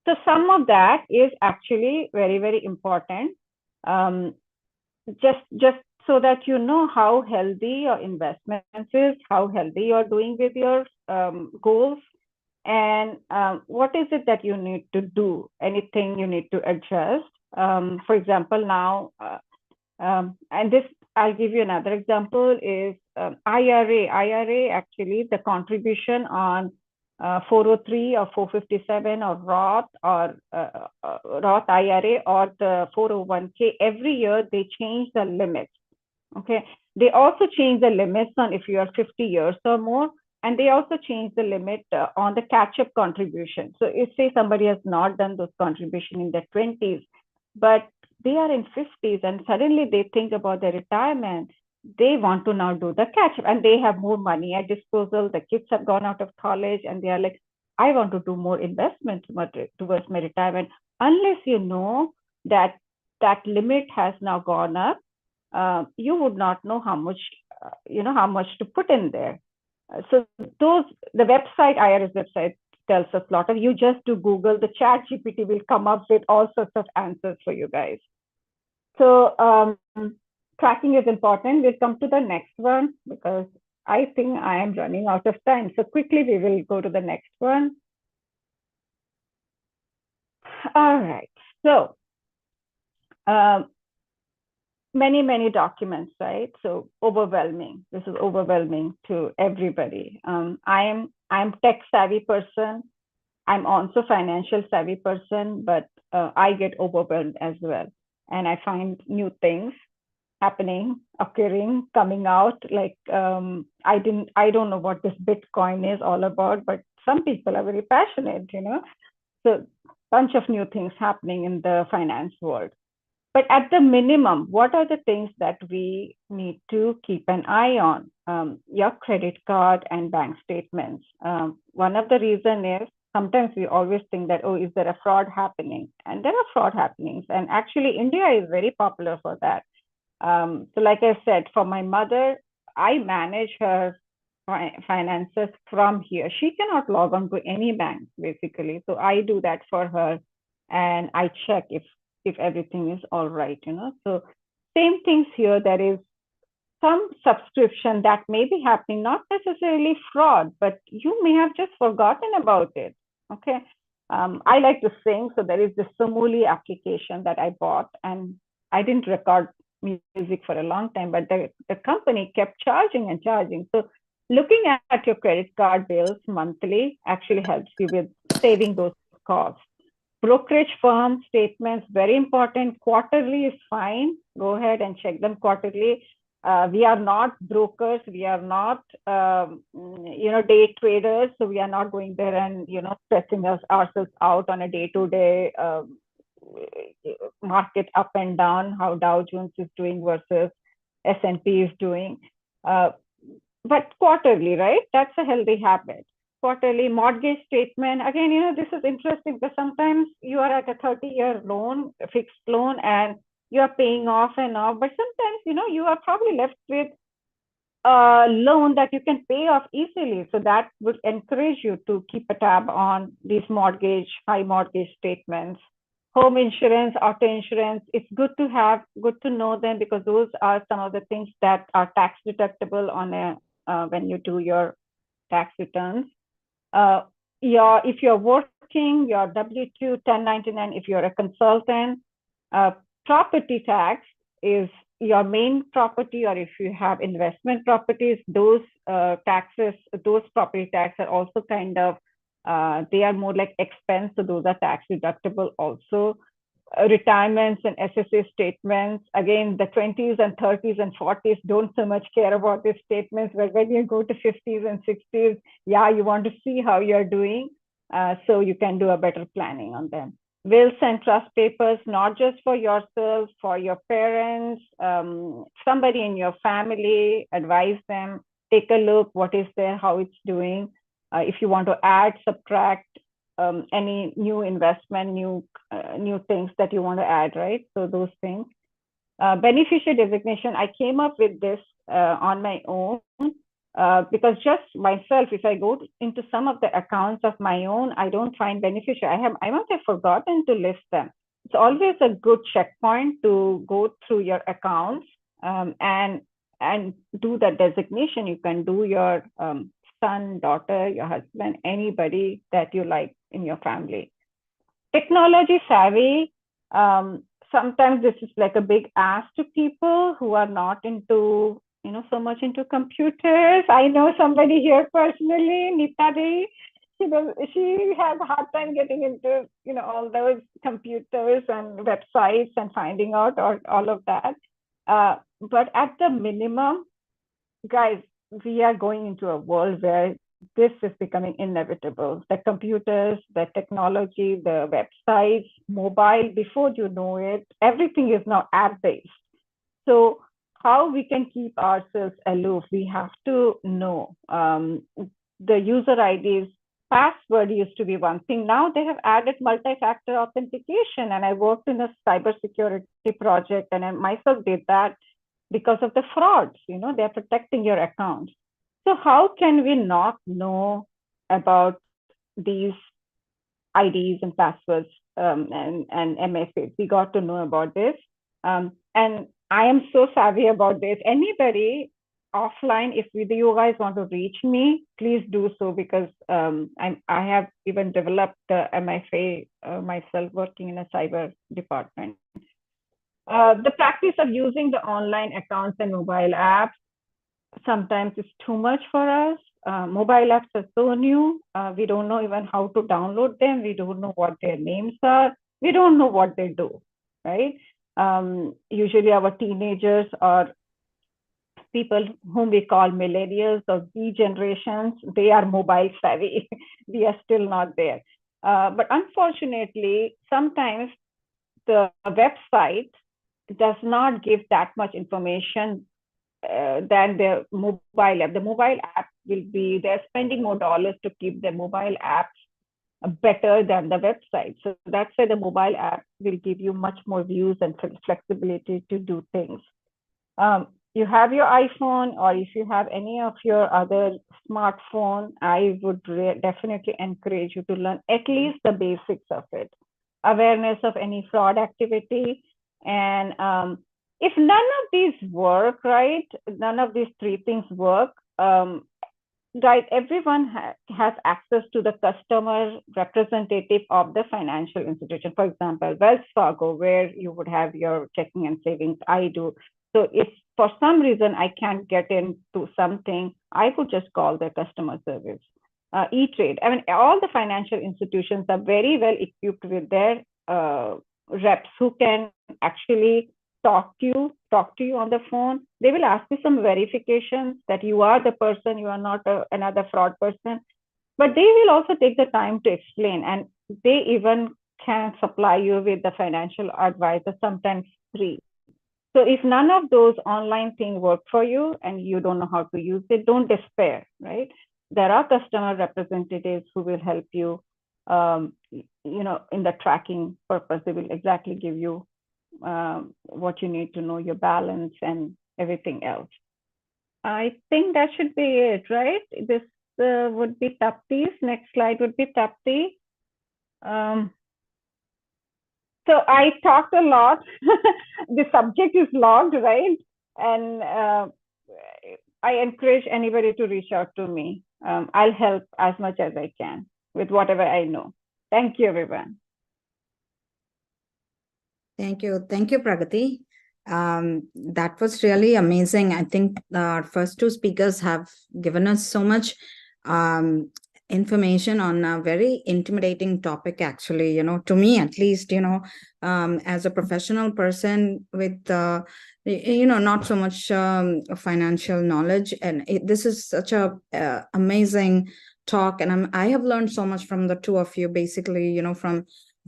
So some of that is actually very, very important. Just so that you know how healthy your investments is, how healthy you're doing with your goals, and what is it that you need to do, anything you need to adjust. For example, now, and this, I'll give you another example, is IRA. IRA, actually, the contribution on 403 or 457 or Roth or Roth IRA or the 401k, every year they change the limits. Okay, they also change the limits on if you are 50 years or more, and they also change the limit on the catch-up contribution. So if say somebody has not done those contribution in their 20s, but they are in 50s and suddenly they think about their retirement, they want to now do the catch-up and they have more money at disposal. The kids have gone out of college and they are like, I want to do more investment towards my retirement. Unless you know that that limit has now gone up, you would not know how much how much to put in there. So the website, IRS website, tells us a lot of. You just do Google, the Chat GPT will come up with all sorts of answers for you guys. So tracking is important. We'll come to the next one because I think I am running out of time. So quickly we will go to the next one. All right. So many documents, right? So overwhelming. This is overwhelming to everybody. I'm tech savvy person. I'm also financial savvy person, but I get overwhelmed as well. And I find new things happening, occurring, coming out. Like I don't know what this Bitcoin is all about, but some people are very passionate, So bunch of new things happening in the finance world. But at the minimum, what are the things that we need to keep an eye on? Your credit card and bank statements. One of the reasons is sometimes we always think that, oh, is there a fraud happening? And there are fraud happenings. And actually, India is very popular for that. So like I said, for my mother, I manage her finances from here. She cannot log on to any bank, basically. So I do that for her. And I check if everything is all right, So same things here. There is some subscription that may be happening, not necessarily fraud, but you may have just forgotten about it. Okay. I like to sing. So there is the Samuli application that I bought, and I didn't record music for a long time, but the company kept charging and charging. So looking at your credit card bills monthly actually helps you with saving those costs. Brokerage firm statements, very important. Quarterly is fine. Go ahead and check them quarterly. We are not brokers. We are not, day traders. So we are not going there and, stressing ourselves out on a day-to-day market up and down, how Dow Jones is doing versus S&P is doing. But quarterly, right? That's a healthy habit. Quarterly mortgage statement. Again, this is interesting because sometimes you are at a 30-year loan, a fixed loan, and you are paying off and off. But sometimes, you are probably left with a loan that you can pay off easily. So that would encourage you to keep a tab on these high mortgage statements. Home insurance, auto insurance, it's good to know them because those are some of the things that are tax deductible on when you do your tax returns. If you're working, your W-2, 1099, if you're a consultant, property tax is your main property, or if you have investment properties, those property tax are also kind of, they are more like expense, so those are tax deductible also. Retirements and SSA statements, again, the 20s and 30s and 40s don't so much care about these statements, but when you go to 50s and 60s, you want to see how you're doing, so you can do a better planning on them. Wills and trust papers, not just for yourself, for your parents, somebody in your family, advise them, take a look, what is there, how it's doing. If you want to add, subtract, any new investment, new things that you want to add, right? So those things. Beneficiary designation, I came up with this on my own because just myself, if I go into some of the accounts of my own, I don't find beneficiary. I must have forgotten to list them. It's always a good checkpoint to go through your accounts and do the designation. You can do your son, daughter, your husband, anybody that you like in your family. Technology savvy. Sometimes this is like a big ask to people who are not into, so much into computers. I know somebody here personally, Nita Devi. She has a hard time getting into, all those computers and websites and finding out all of that. But at the minimum, guys, we are going into a world where this is becoming inevitable. The computers, the technology, the websites, mobile, before you know it, everything is now app-based. So how we can keep ourselves aloof, we have to know. The user IDs, password used to be one thing. Now they have added multi-factor authentication, and I worked in a cybersecurity project and I myself did that. because of the frauds. They're protecting your accounts. So how can we not know about these IDs and passwords and MFAs? We got to know about this. And I am so savvy about this. Anybody offline, if you guys want to reach me, please do so, because I have even developed the MFA myself, working in a cyber department. The practice of using the online accounts and mobile apps sometimes is too much for us. Mobile apps are so new. We don't know even how to download them. We don't know what their names are. We don't know what they do, right? Usually our teenagers or people whom we call millennials or Z generations, they are mobile savvy. We are still not there. But unfortunately, sometimes the website does not give that much information than the mobile app. The mobile app they're spending more dollars to keep the mobile apps better than the website. So that's why the mobile app will give you much more views and flexibility to do things. You have your iPhone, or if you have any of your other smartphone, I would definitely encourage you to learn at least the basics of it. Awareness of any fraud activity. And if none of these work, right, none of these three things work, guys, everyone has access to the customer representative of the financial institution. For example, Wells Fargo, where you would have your checking and savings, I do. So if for some reason I can't get into something, I would just call their customer service. E-Trade, I mean, all the financial institutions are very well equipped with their reps who can actually talk to you on the phone. They will ask you some verifications that you are the person, you are not another fraud person, but they will also take the time to explain, and they even can supply you with the financial advisor, sometimes free. So if none of those online things work for you and you don't know how to use it, don't despair, right? There are customer representatives who will help you, in the tracking purpose. They will exactly give you what you need to know, your balance and everything else. I think that should be it, right? This would be Tapti's. Next slide would be Tapti. So I talked a lot. The subject is long, right? And I encourage anybody to reach out to me. I'll help as much as I can with whatever I know. Thank you, everyone. Thank you, Pragati. That was really amazing. I think our first two speakers have given us so much information on a very intimidating topic, actually, to me at least, as a professional person with, not so much financial knowledge. And this is such a amazing talk. And I have learned so much from the two of you, basically, from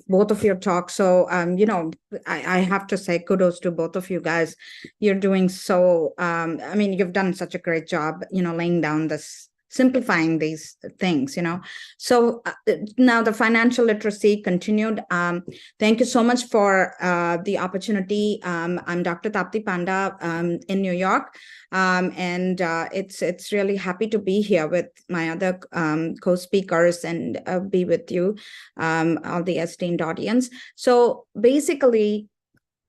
both of your talks. So, I have to say kudos to both of you guys. You're doing so, you've done such a great job, laying down this, simplifying these things, So now the financial literacy continued. Thank you so much for the opportunity. I'm Dr. Tapti Panda in New York. And it's really happy to be here with my other co-speakers and be with you, all the esteemed audience. So basically,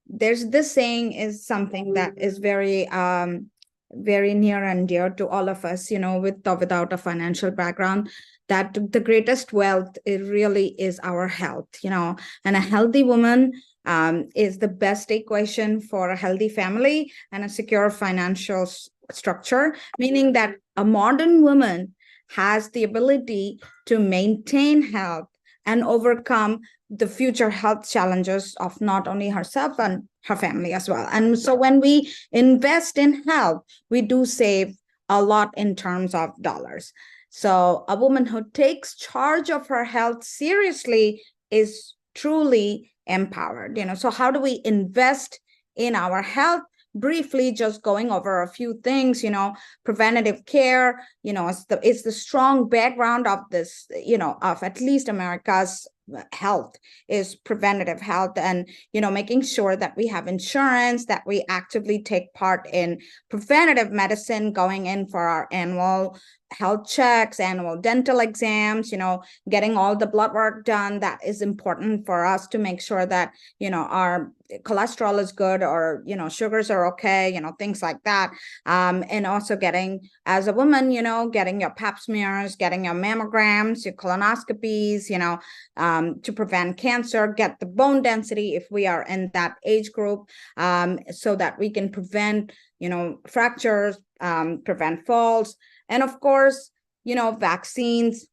there's this saying is something that is very near and dear to all of us, with or without a financial background, that the greatest wealth, it really is our health, and a healthy woman is the best equation for a healthy family and a secure financial structure, meaning that a modern woman has the ability to maintain health and overcome the future health challenges of not only herself and her family as well. And so when we invest in health, we do save a lot in terms of dollars. So a woman who takes charge of her health seriously is truly empowered. So how do we invest in our health? Briefly, just going over a few things, preventative care, it's the strong background of this, of at least America's health is preventative health, and making sure that we have insurance, that we actively take part in preventative medicine, going in for our annual health checks, annual dental exams, getting all the blood work done. That is important for us to make sure that our cholesterol is good, or sugars are okay, things like that. And also getting, as a woman, getting your pap smears, getting your mammograms, your colonoscopies, to prevent cancer, get the bone density if we are in that age group, so that we can prevent fractures, prevent falls. And of course, vaccines,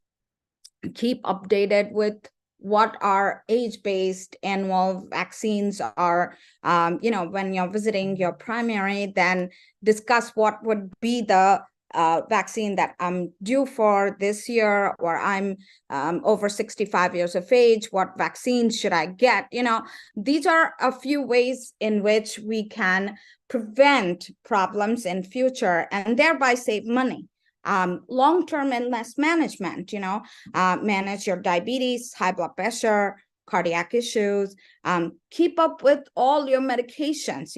keep updated with what our age-based annual vaccines are. When you're visiting your primary, then discuss what would be the vaccine that I'm due for this year, or I'm over 65 years of age, what vaccines should I get? These are a few ways in which we can prevent problems in future and thereby save money. Long-term illness management, manage your diabetes, high blood pressure, cardiac issues, keep up with all your medications.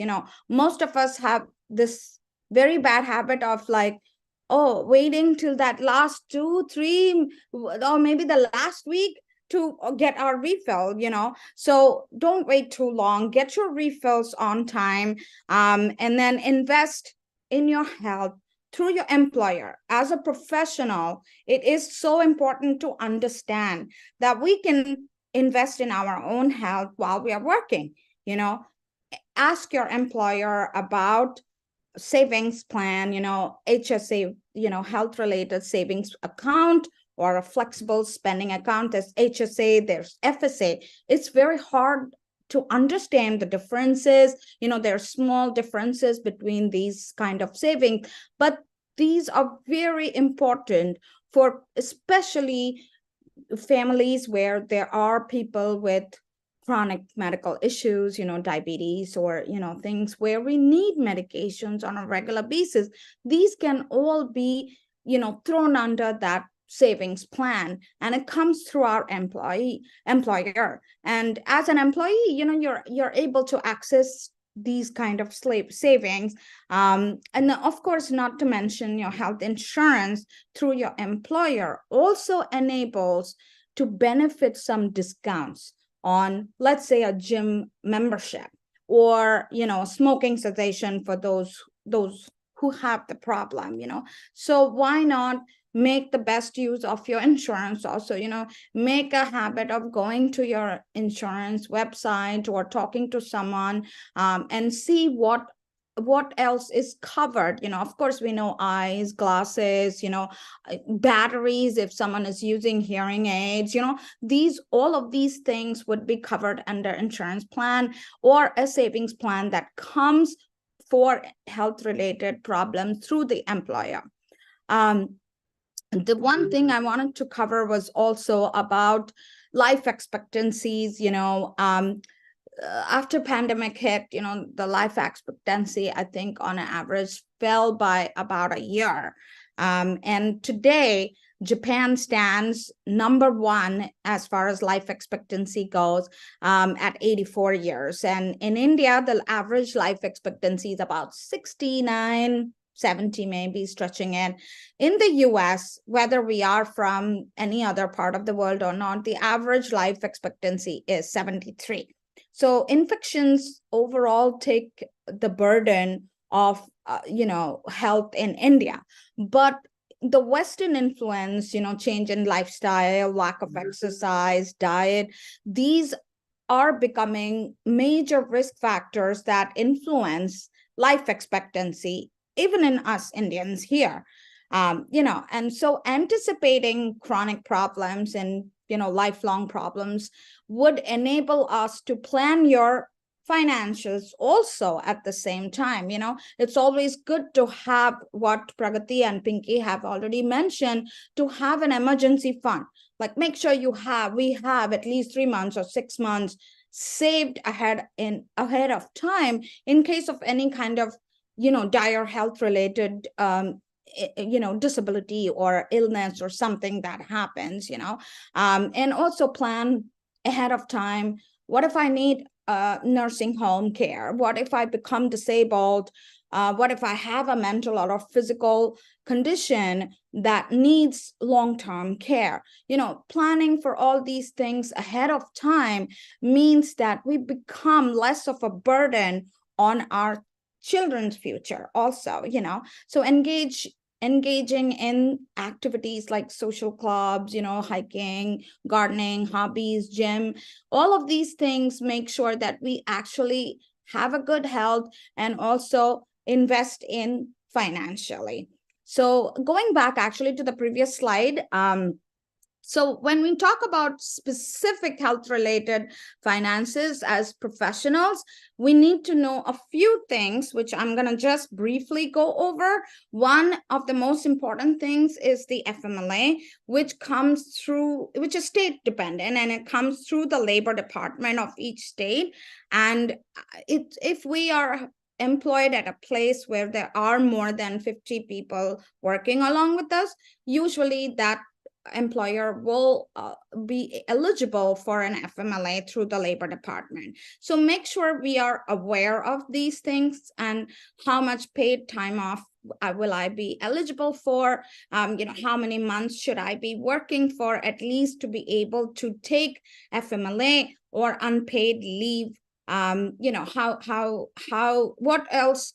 Most of us have this very bad habit of waiting till that last 2, 3, or maybe the last week to get our refill, so don't wait too long, get your refills on time, and then invest in your health through your employer. As a professional, it is so important to understand that we can invest in our own health while we are working. Ask your employer about savings plan, HSA, health related savings account, or a flexible spending account. There's HSA, there's FSA. It's very hard to understand the differences. There are small differences between these kind of savings, but these are very important for especially families where there are people with chronic medical issues, diabetes, or, things where we need medications on a regular basis. These can all be, thrown under that savings plan, and it comes through our employer. And as an employee, you're able to access these kind of savings, and of course, not to mention your health insurance through your employer also enables to benefit some discounts on, let's say, a gym membership, or smoking cessation for those who have the problem. So why not make the best use of your insurance? Also, make a habit of going to your insurance website or talking to someone, and see what else is covered. Of course, we know eyes, glasses, batteries, if someone is using hearing aids, all of these things would be covered under insurance plan or a savings plan that comes for health related problems through the employer. The one thing I wanted to cover was also about life expectancies. After pandemic hit, the life expectancy, I think on average fell by about a year. And today, Japan stands number 1 as far as life expectancy goes, at 84 years. And in India, the average life expectancy is about 69, 70, maybe stretching it. In the US, whether we are from any other part of the world or not, the average life expectancy is 73. So infections overall take the burden of, health in India. But the Western influence, change in lifestyle, lack of exercise, diet, these are becoming major risk factors that influence life expectancy, even in us Indians here. And so anticipating chronic problems and, lifelong problems would enable us to plan your financials also at the same time. It's always good to have what Pragati and Pinky have already mentioned, to have an emergency fund. Like, make sure we have at least 3 months or 6 months saved ahead of time in case of any kind of, dire health related, disability or illness or something that happens, and also plan ahead of time. What if I need nursing home care? What if I become disabled? What if I have a mental or a physical condition that needs long-term care? Planning for all these things ahead of time means that we become less of a burden on our children's future also. So engaging in activities like social clubs, hiking, gardening, hobbies, gym, all of these things make sure that we actually have a good health and also invest in financially. So going back actually to the previous slide, so when we talk about specific health-related finances as professionals, we need to know a few things, which I'm going to just briefly go over. One of the most important things is the FMLA, which is state dependent, and it comes through the Labor Department of each state. And if we are employed at a place where there are more than 50 people working along with us, usually that employer will be eligible for an FMLA through the Labor Department. So make sure we are aware of these things and how much paid time off will I be eligible for? How many months should I be working for at least to be able to take FMLA or unpaid leave? What else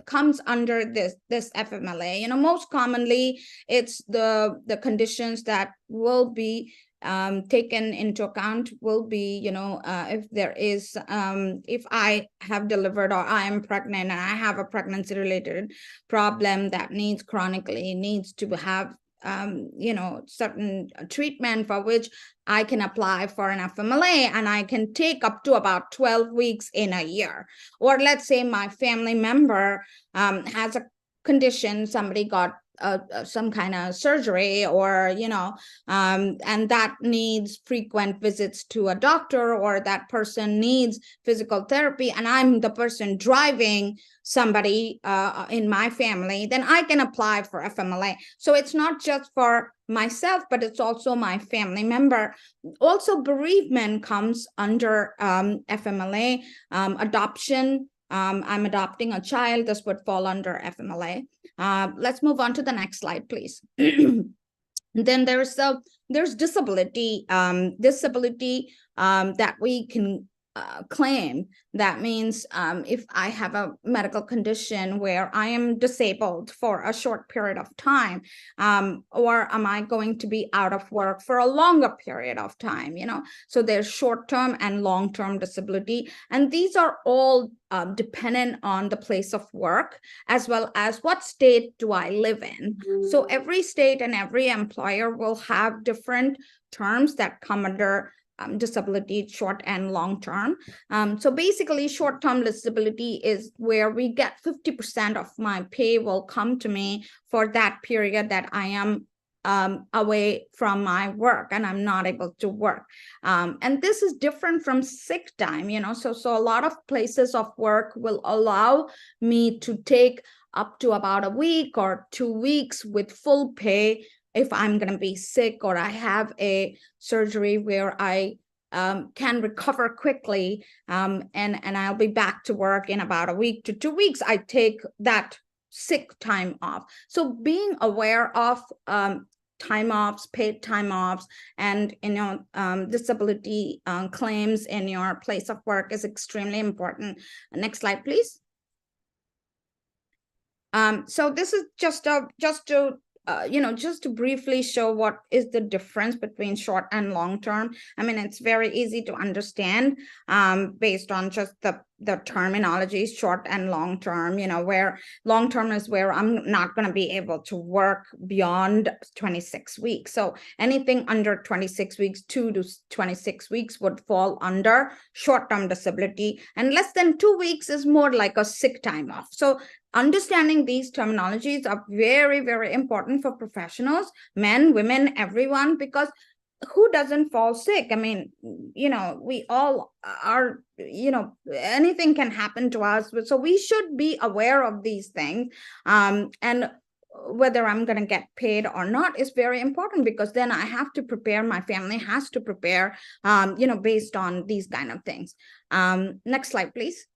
comes under this FMLA? Most commonly it's the conditions that will be taken into account will be, if there is, if I have delivered or I am pregnant and I have a pregnancy related problem that needs to have certain treatment for which I can apply for an FMLA, and I can take up to about 12 weeks in a year. Or let's say my family member has a condition, somebody got some kind of surgery, or and that needs frequent visits to a doctor, or that person needs physical therapy, and I'm the person driving somebody in my family, then I can apply for FMLA. So it's not just for myself, but it's also my family member. Also, bereavement comes under FMLA. Adoption, I'm adopting a child, this would fall under FMLA. Let's move on to the next slide, please. Then there's disability, that we can claim. That means if I have a medical condition where I am disabled for a short period of time, or am I going to be out of work for a longer period of time, so there's short-term and long-term disability, and these are all dependent on the place of work as well as what state do I live in. So every state and every employer will have different terms that come under disability, short and long term. So basically, short-term disability is where we get 50% of my pay will come to me for that period that I am away from my work and I'm not able to work. And this is different from sick time, so a lot of places of work will allow me to take up to about a week or 2 weeks with full pay if I'm going to be sick, or I have a surgery where I can recover quickly, and I'll be back to work in about a week to 2 weeks. I take that sick time off. So being aware of time offs, paid time offs, and disability claims in your place of work is extremely important. Next slide, please. So this is just to briefly show what is the difference between short and long term. I mean, it's very easy to understand based on just the terminology, short and long term, where long term is where I'm not going to be able to work beyond 26 weeks. So anything under 26 weeks, 2 to 26 weeks would fall under short-term disability, and less than 2 weeks is more like a sick time off. So understanding these terminologies are very, very important for professionals, men, women, everyone, because who doesn't fall sick? I mean, we all are, anything can happen to us. So we should be aware of these things. And whether I'm going to get paid or not is very important, because then I have to prepare, my family has to prepare, based on these kind of things. Next slide, please.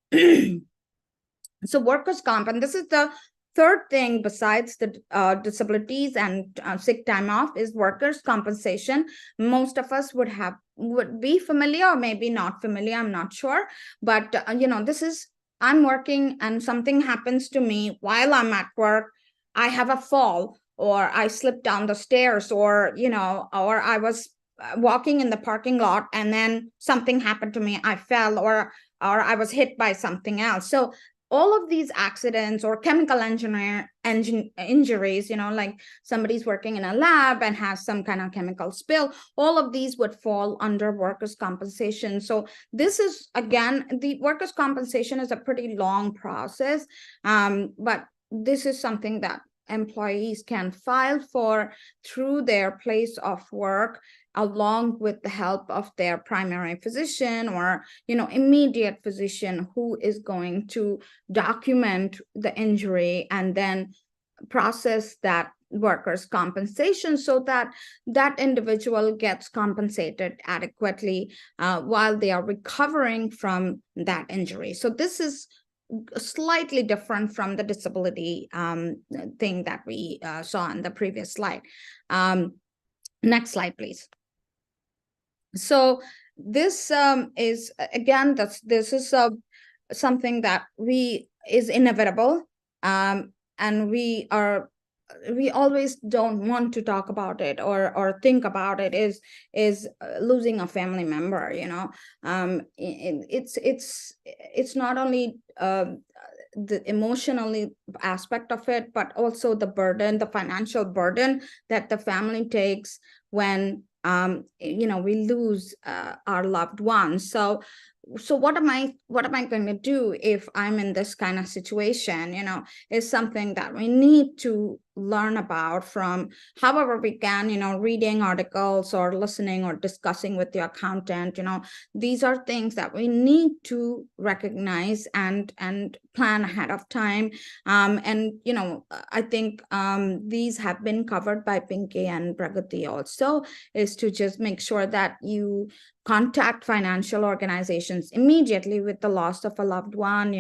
So workers' comp, and this is the third thing besides the disabilities and sick time off, is workers' compensation. Most of us would be familiar, or maybe not familiar, I'm not sure. But, this is, I'm working and something happens to me while I'm at work. I have a fall, or I slipped down the stairs, or, or I was walking in the parking lot and then something happened to me. I fell, or I was hit by something else. So all of these accidents or chemical injuries, like somebody's working in a lab and has some kind of chemical spill, all of these would fall under workers' compensation. So this is, again, the workers' compensation is a pretty long process, but this is something that employees can file for through their place of work, along with the help of their primary physician or, immediate physician, who is going to document the injury and then process that workers' compensation so that that individual gets compensated adequately while they are recovering from that injury. So this is slightly different from the disability thing that we saw in the previous slide. Next slide, please. So this is, again, this is something that is inevitable, and we always don't want to talk about it or think about it, is losing a family member. It's not only the emotionally aspect of it, but also the burden, the financial burden that the family takes when we lose our loved ones. So what am I going to do if I'm in this kind of situation? Is something that we need to learn about from however we can, reading articles or listening or discussing with the accountant. These are things that we need to recognize and plan ahead of time. And I think these have been covered by Pinky and Pragati also, is to just make sure that you contact financial organizations immediately with the loss of a loved one.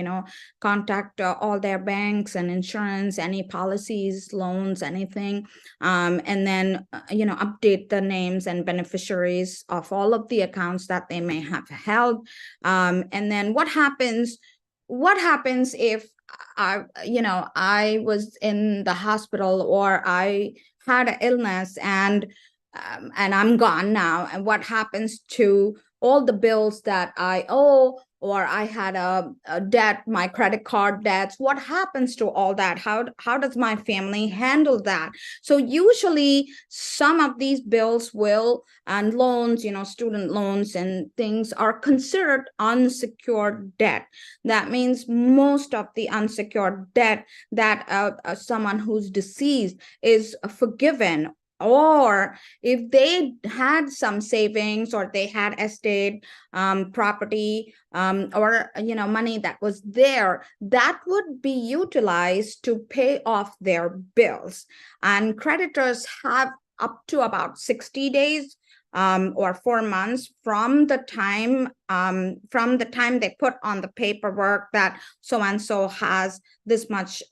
Contact all their banks and insurance, any policies, loans, anything, and then update the names and beneficiaries of all of the accounts that they may have held. And then what happens if I was in the hospital, or I had an illness and I'm gone now, and what happens to all the bills that I owe, or I had a debt, my credit card debts? What happens to all that? How does my family handle that? So usually some of these bills and loans, student loans and things, are considered unsecured debt. That means most of the unsecured debt that someone who's deceased is forgiven. Or if they had some savings, or they had estate, property, or money that was there, that would be utilized to pay off their bills. And creditors have up to about 60 days or 4 months from the time they put on the paperwork that so and so has this much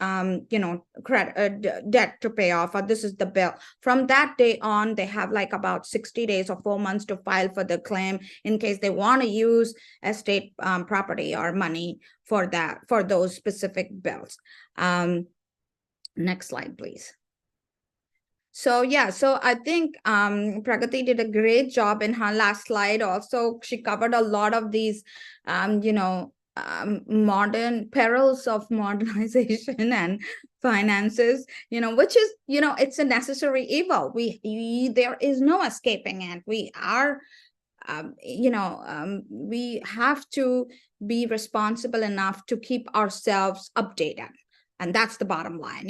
credit debt to pay off, or this is the bill. From that day on, they have like about 60 days or 4 months to file for the claim in case they want to use estate, property, or money for those specific bills. Next slide, please. So I think Pragati did a great job in her last slide. Also, she covered a lot of these, modern perils of modernization and finances, which is, it's a necessary evil. There is no escaping it. We are, we have to be responsible enough to keep ourselves updated. And that's the bottom line.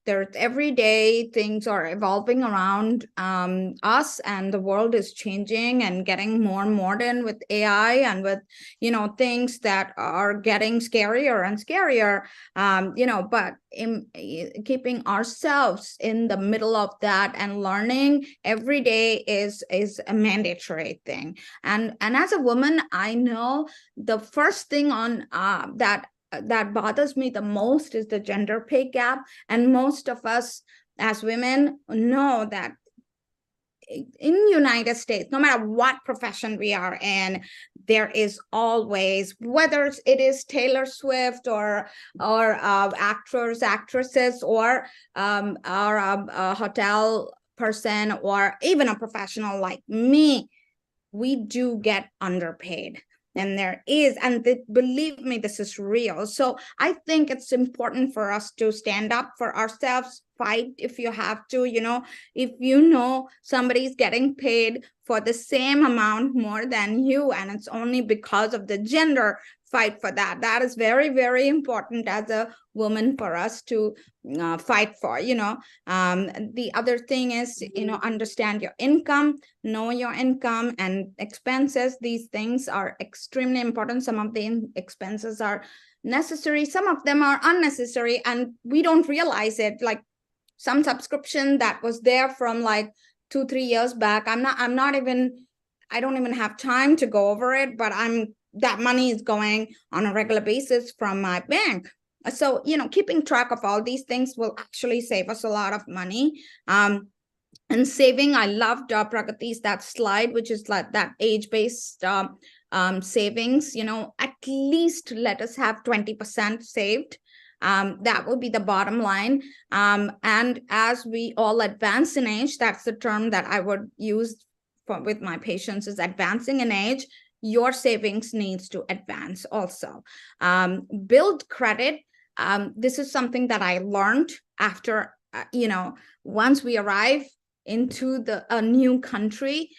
There's every day things are evolving around us, and the world is changing and getting more modern with AI and with, things that are getting scarier and scarier. But keeping ourselves in the middle of that and learning every day is a mandatory thing. And as a woman, I know the first thing on that bothers me the most is the gender pay gap. And most of us as women know that in United States, no matter what profession we are in, there is always, whether it is Taylor Swift or actors, actresses, or a hotel person, or even a professional like me, we do get underpaid. And believe me, this is real. So I think it's important for us to stand up for ourselves, fight if you have to. If somebody's getting paid for the same amount more than you, and it's only because of the gender, fight for that. That is very, very important as a woman for us to fight for. The other thing is, understand your income, know your income and expenses. These things are extremely important. Some of the expenses are necessary, some of them are unnecessary, and we don't realize it. Like some subscription that was there from like 2-3 years back, I don't even have time to go over it, but that money is going on a regular basis from my bank. So, keeping track of all these things will actually save us a lot of money. And saving, I loved Pragati's that slide, which is like that age-based savings. At least let us have 20% saved. That will be the bottom line. And as we all advance in age, that's the term that I would use with my patients, is advancing in age. Your savings needs to advance also. Build credit. This is something that I learned after, once we arrive into a new country,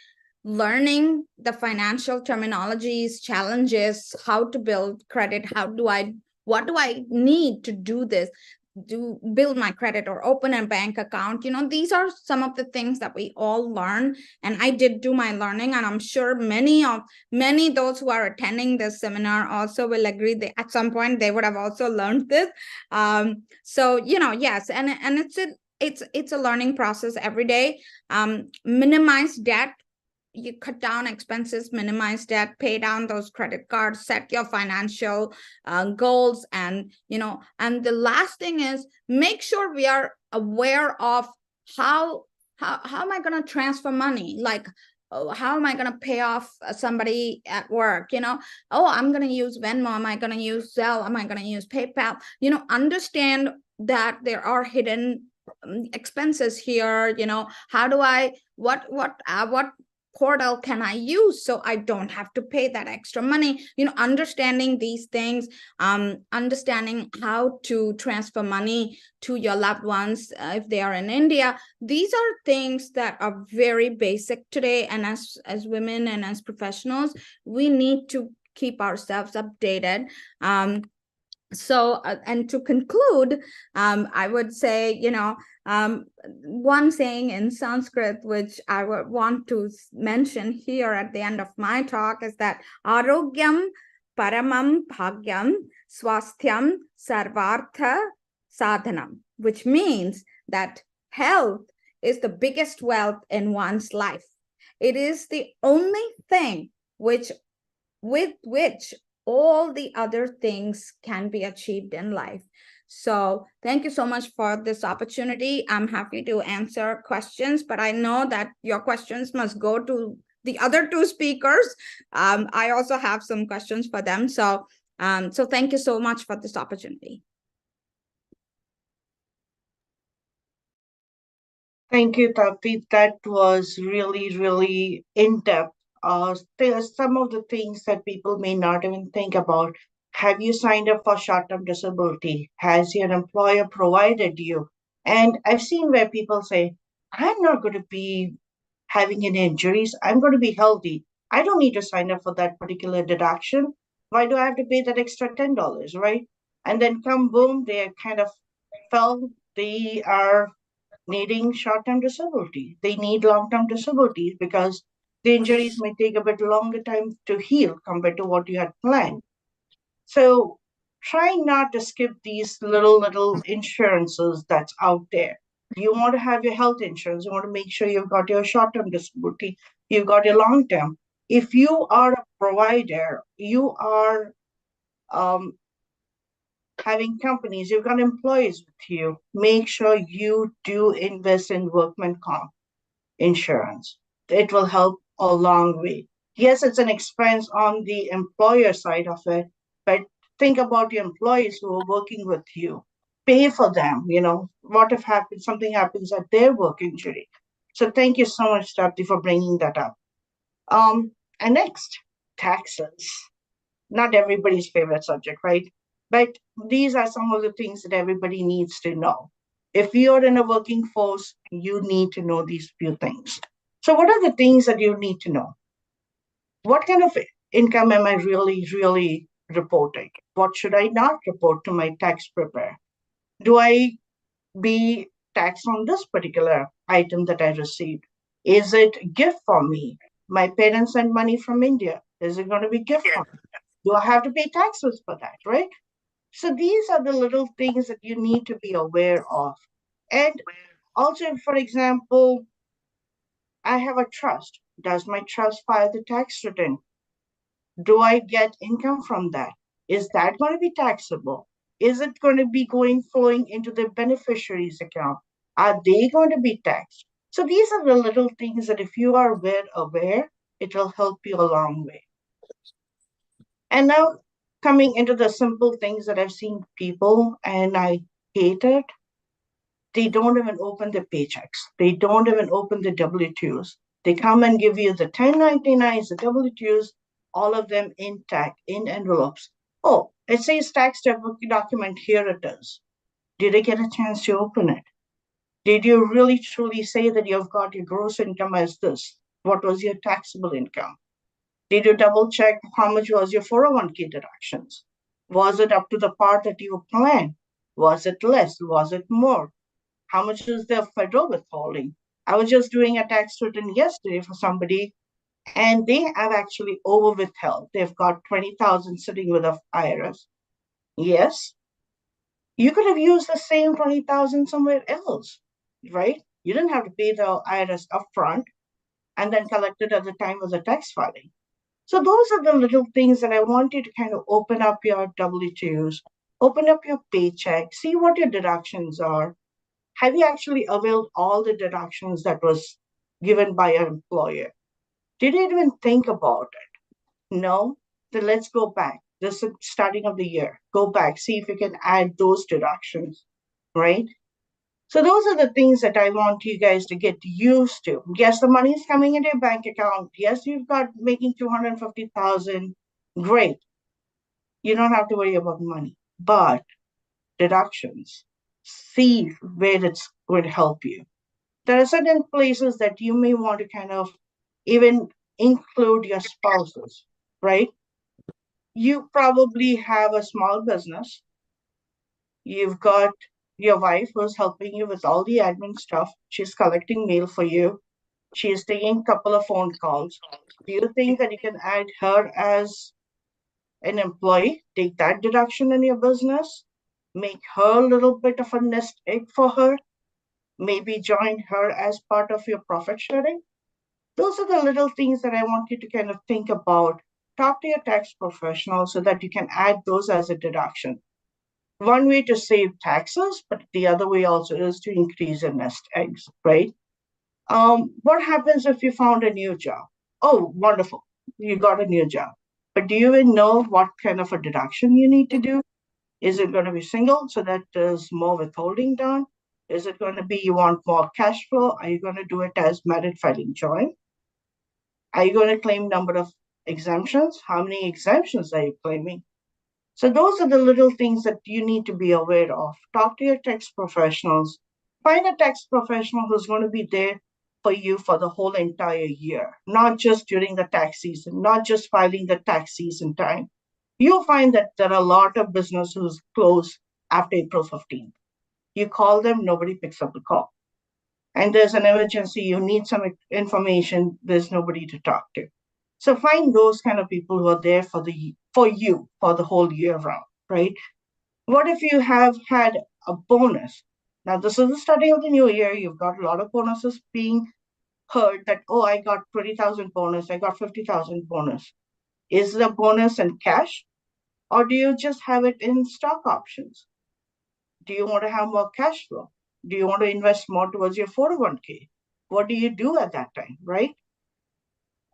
learning the financial terminologies, challenges, how to build credit, what do I need to do this, to build my credit or open a bank account. These are some of the things that we all learn, and I did do my learning, and I'm sure many those who are attending this seminar also will agree that at some point they would have also learned this. So yes, and it's a learning process every day. Minimize debt. You cut down expenses, minimize debt, pay down those credit cards, set your financial goals. And, and the last thing is make sure we are aware of how am I going to transfer money? Like, how am I going to pay off somebody at work? I'm going to use Venmo. Am I going to use Zelle? Am I going to use PayPal? Understand that there are hidden expenses here. How do I, what portal can I use so I don't have to pay that extra money? Understanding these things, understanding how to transfer money to your loved ones if they are in India. These are things that are very basic today, and as women and as professionals, we need to keep ourselves updated. So, and to conclude, I would say, one saying in Sanskrit, which I would want to mention here at the end of my talk, is that Arogyam Paramam Bhagyam Swasthyam Sarvartha Sadhanam, which means that health is the biggest wealth in one's life. It is the only thing with which all the other things can be achieved in life. So thank you so much for this opportunity. I'm happy to answer questions, but I know that your questions must go to the other two speakers. I also have some questions for them. So thank you so much for this opportunity. Thank you, Tapti. That was really, really in-depth. There are some of the things that people may not even think about. Have you signed up for short-term disability? Has your employer provided you? And I've seen where people say, I'm not going to be having any injuries. I'm going to be healthy. I don't need to sign up for that particular deduction. Why do I have to pay that extra $10, right? And then come boom, they're kind of felt they are needing short-term disability. They need long-term disability because the injuries may take a bit longer time to heal compared to what you had planned. So try not to skip these little insurances that's out there. You want to have your health insurance. You want to make sure you've got your short-term disability. You've got your long-term. If you are a provider, you are having companies, you've got employees with you, make sure you do invest in workman comp insurance. It will help a long way. Yes, it's an expense on the employer side of it, but think about your employees who are working with you. Pay for them, what if something happens at their work injury? So thank you so much, Tapti, for bringing that up. And next, taxes. Not everybody's favorite subject, right? But these are some of the things that everybody needs to know. If you're in a working force, you need to know these few things. So what are the things that you need to know? What kind of income am I really reporting? What should I not report to my tax preparer? Do I be taxed on this particular item that I received? Is it a gift for me? My parents sent money from India. Is it going to be gift for me? Do I have to pay taxes for that, right? So these are the little things that you need to be aware of. And also, for example, I have a trust. Does my trust file the tax return? Do I get income from that? Is that going to be taxable? Is it going to be flowing into the beneficiary's account? Are they going to be taxed? So these are the little things that if you are aware, it will help you a long way. And now coming into the simple things that I've seen people, and I hate it, they don't even open the paychecks. They don't even open the W-2s. They come and give you the 1099s, the W-2s, all of them intact, in envelopes. Oh, it says tax document, here it is. Did I get a chance to open it? Did you really truly say that you've got your gross income as this? What was your taxable income? Did you double check how much was your 401k deductions? Was it up to the part that you planned? Was it less? Was it more? How much is the federal withholding? I was just doing a tax return yesterday for somebody, and they have actually over withheld. They've got 20,000 sitting with the IRS. Yes, you could have used the same 20,000 somewhere else, right? You didn't have to pay the IRS upfront and then collect it at the time of the tax filing. So those are the little things that I want you to kind of open up your W-2s, open up your paycheck, see what your deductions are. Have you actually availed all the deductions that was given by your employer? Did you even think about it? No? Then let's go back. This is the starting of the year. Go back, see if you can add those deductions, right? So those are the things that I want you guys to get used to. Yes, the money is coming into your bank account. Yes, you've got making 250,000. Great. You don't have to worry about money, but deductions, see where it's going to help you. There are certain places that you may want to kind of even include your spouses, right? You probably have a small business. You've got your wife who's helping you with all the admin stuff. She's collecting mail for you. She's taking a couple of phone calls. Do you think that you can add her as an employee? Take that deduction in your business, make her a little bit of a nest egg for her, maybe join her as part of your profit sharing. Those are the little things that I want you to kind of think about. Talk to your tax professional so that you can add those as a deduction. One way to save taxes, but the other way also is to increase your nest eggs, right? What happens if you found a new job? Oh, wonderful. You got a new job. But do you even know what kind of a deduction you need to do? Is it going to be single so that there's more withholding done? Is it going to be you want more cash flow? Are you going to do it as married filing joint? Are you going to claim number of exemptions? How many exemptions are you claiming? So those are the little things that you need to be aware of. Talk to your tax professionals. Find a tax professional who's going to be there for you for the whole entire year, not just during the tax season, not just filing the tax season time. You'll find that there are a lot of businesses close after April 15th. You call them, nobody picks up the call. And there's an emergency, you need some information, there's nobody to talk to. So find those kind of people who are there for you for the whole year round, right? What if you have had a bonus? Now, this is the starting of the new year. You've got a lot of bonuses being heard that, oh, I got 20,000 bonus, I got 50,000 bonus. Is the bonus in cash? Or do you just have it in stock options? Do you want to have more cash flow? Do you want to invest more towards your 401k? What do you do at that time, right?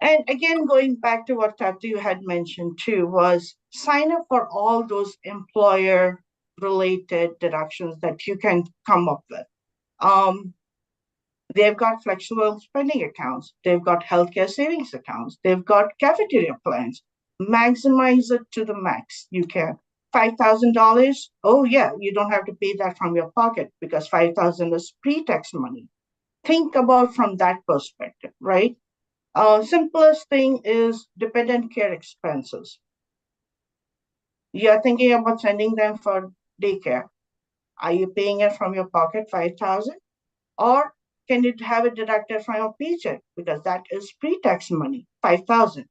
And again, going back to what Tati had mentioned too, was sign up for all those employer-related deductions that you can come up with. They've got flexible spending accounts. They've got healthcare savings accounts. They've got cafeteria plans. Maximize it to the max you can. $5,000, oh yeah, you don't have to pay that from your pocket because 5,000 is pre-tax money. Think about from that perspective, right? Simplest thing is dependent care expenses. You're thinking about sending them for daycare. Are you paying it from your pocket, 5,000? Or can you have it deducted from your paycheck? Because that is pre-tax money, 5,000.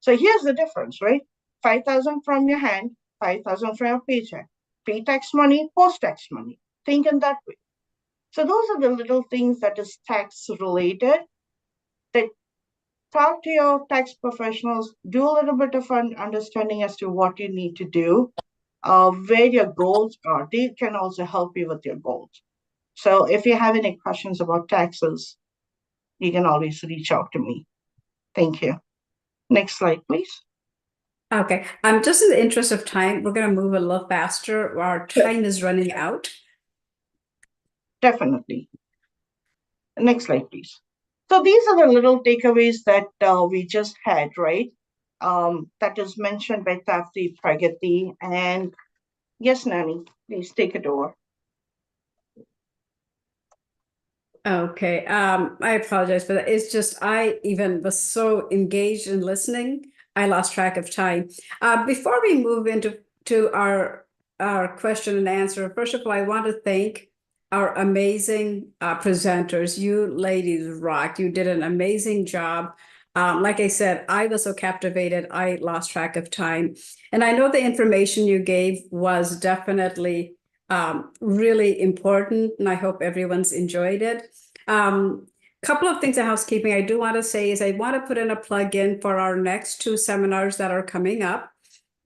So here's the difference, right? 5,000 from your hand, 5,000 from your paycheck. Pre-tax money, post-tax money. Think in that way. So those are the little things that is tax related. That talk to your tax professionals, do a little bit of an understanding as to what you need to do, where your goals are. They can also help you with your goals. So if you have any questions about taxes, you can always reach out to me. Thank you. Next slide, please. Okay, just in the interest of time, we're going to move a little faster. Our time is running out. Definitely. Next slide, please. So these are the little takeaways that we just had, right? That is mentioned by Tafti Pragati. And yes, Nani, please take it over. Okay, I apologize for that. It's just I even was so engaged in listening, I lost track of time. Before we move into our question and answer, first of all, I want to thank our amazing presenters. You ladies rocked. You did an amazing job. Like I said, I was so captivated, I lost track of time. And I know the information you gave was definitely really important, and I hope everyone's enjoyed it. Couple of things of housekeeping I do want to say is I want to put in a plug in for our next two seminars that are coming up.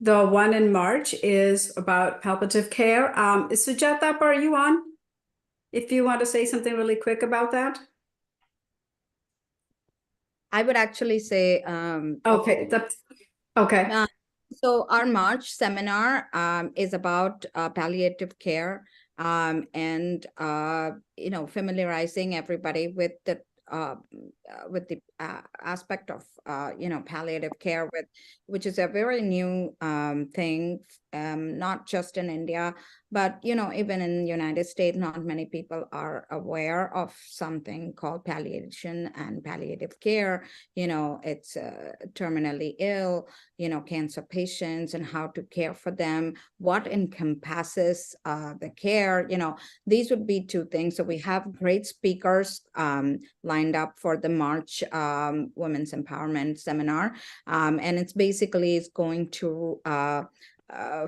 The one in March is about palliative care. Is Sujata, are you on? If you want to say something really quick about that. I would actually say, Okay. Okay. So our March seminar is about palliative care and familiarizing everybody with the aspect of palliative care, which is a very new thing, not just in India, but even in the United States, not many people are aware of something called palliation and palliative care. It's terminally ill, cancer patients, and how to care for them, what encompasses the care. These would be two things. So we have great speakers lined up for the March Women's Empowerment Seminar, and it's going to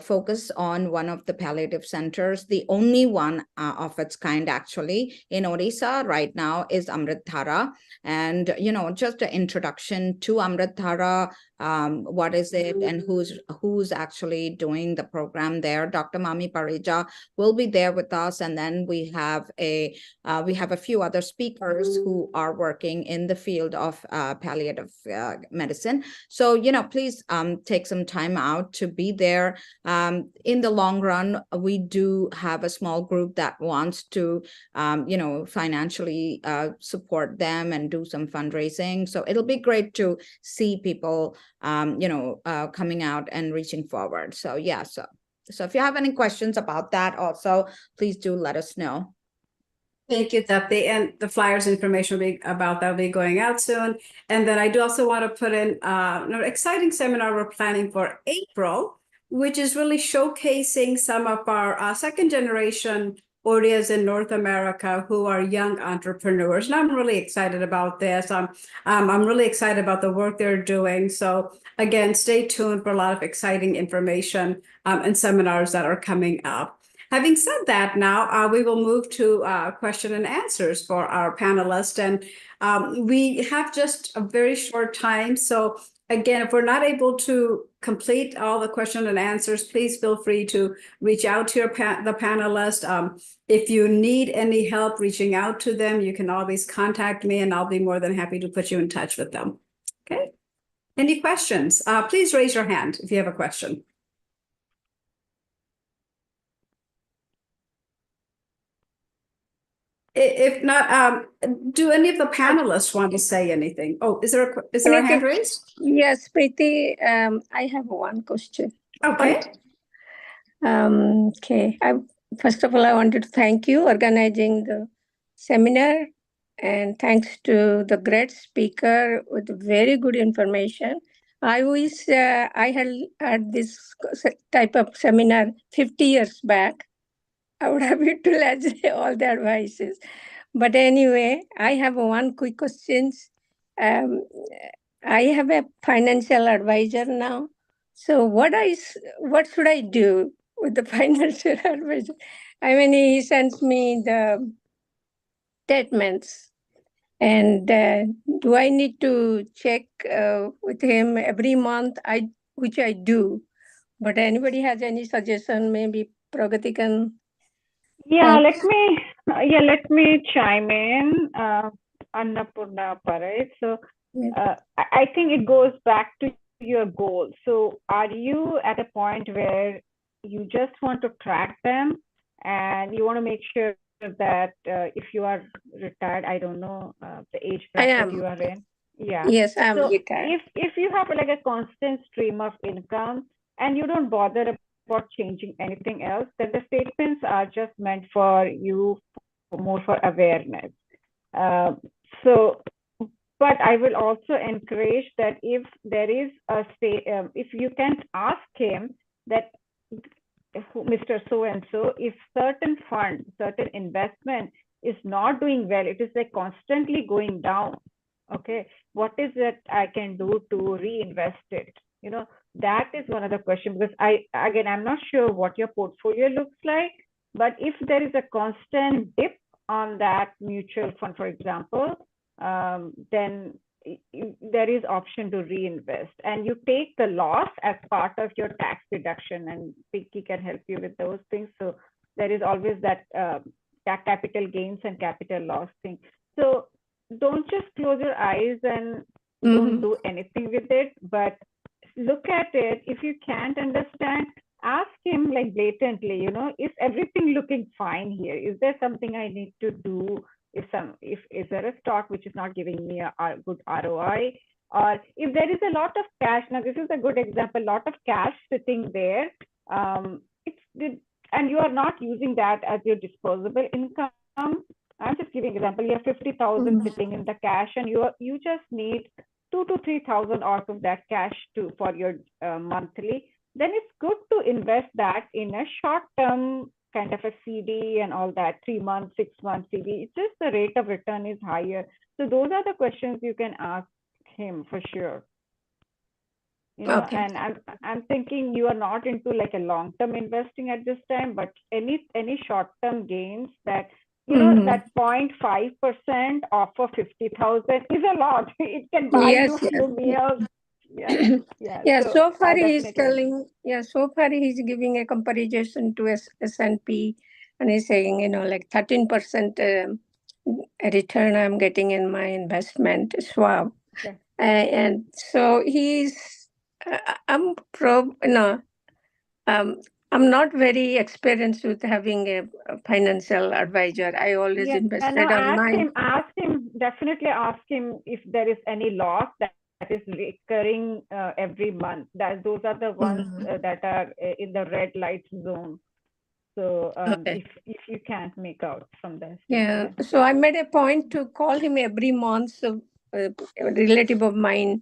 focus on one of the palliative centers, the only one of its kind actually in Odisha right now is Amritdhara. And just an introduction to Amritdhara, what is it and who's actually doing the program there. Dr. Mami Pareja will be there with us, and then we have a few other speakers who are working in the field of palliative medicine. So please take some time out to be there. In the long run, we do have a small group that wants to financially support them and do some fundraising. So it'll be great to see people coming out and reaching forward. So yeah, so if you have any questions about that also, please do let us know. Thank you, Tapti. And the flyers information will be going out soon. And then I do also want to put in an exciting seminar we're planning for April, which is really showcasing some of our second generation audience in North America who are young entrepreneurs. And I'm really excited about this. I'm really excited about the work they're doing. So again, stay tuned for a lot of exciting information and seminars that are coming up. Having said that, now we will move to question and answers for our panelists. And we have just a very short time. So again, if we're not able to complete all the question and answers, please feel free to reach out to the panelist. If you need any help reaching out to them, you can always contact me and I'll be more than happy to put you in touch with them. Okay. Any questions? Please raise your hand if you have a question. If not, do any of the panelists want to say anything? Oh, is there a hand raised? Yes, Preeti, I have one question. Okay. Okay. First of all, I wanted to thank you organizing the seminar, and thanks to the great speaker with very good information. I wish I had this type of seminar 50 years back. I would have utilized all the advices. But anyway, I have one quick question. I have a financial advisor now. So what should I do with the financial advisor? I mean, he sends me the statements, and do I need to check with him every month? Which I do. But anybody has any suggestion? Maybe Pragati can. Yeah, let me chime in, Annapurna Parai. So I think it goes back to your goal. So are you at a point where you just want to track them and you want to make sure that if you are retired, I don't know the age bracket you are in. Yeah. Yes, I'm so retired. If you have like a constant stream of income and you don't bother about changing anything else, then the statements are just meant for you, more for awareness. But I will also encourage that if there is if you can ask him that, Mr. So-and-so, if certain fund, certain investment is not doing well, it is like constantly going down. Okay, what is it I can do to reinvest it? You know, that is one of the questions, because I'm not sure what your portfolio looks like, but if there is a constant dip on that mutual fund, for example, then there is option to reinvest, and you take the loss as part of your tax deduction, and Pinky can help you with those things. So there is always that capital gains and capital loss thing. So don't just close your eyes and don't do anything with it, but look at it. If you can't understand, ask him like blatantly, you know, is everything looking fine here? Is there something I need to do? Is there a stock which is not giving me a good ROI? Or if there is a lot of cash, now this is a good example, a lot of cash sitting there, and you are not using that as your disposable income. I'm just giving an example. You have 50,000 sitting in the cash, and you just need 2,000 to 3,000 out of that cash for your monthly. Then it's good to invest that in a short-term kind of a CD and all that, 3 months, 6 months CD. It's just the rate of return is higher. So those are the questions you can ask him for sure. You know, okay. And I'm thinking you are not into like a long-term investing at this time, but any short-term gains that, you know, that 0.5% off of 50,000 is a lot. It can buy you a few meals. So far he's telling, so far he's giving a comparison to S&P, and he's saying, you know, like 13% return I'm getting in my investment, Schwab. Okay. And so I'm not very experienced with having a financial advisor. I always invested on mine. Definitely ask him if there is any loss that is recurring every month. Those are the ones that are in the red light zone. So if you can't make out from this. Yeah. So I made a point to call him every month. So a relative of mine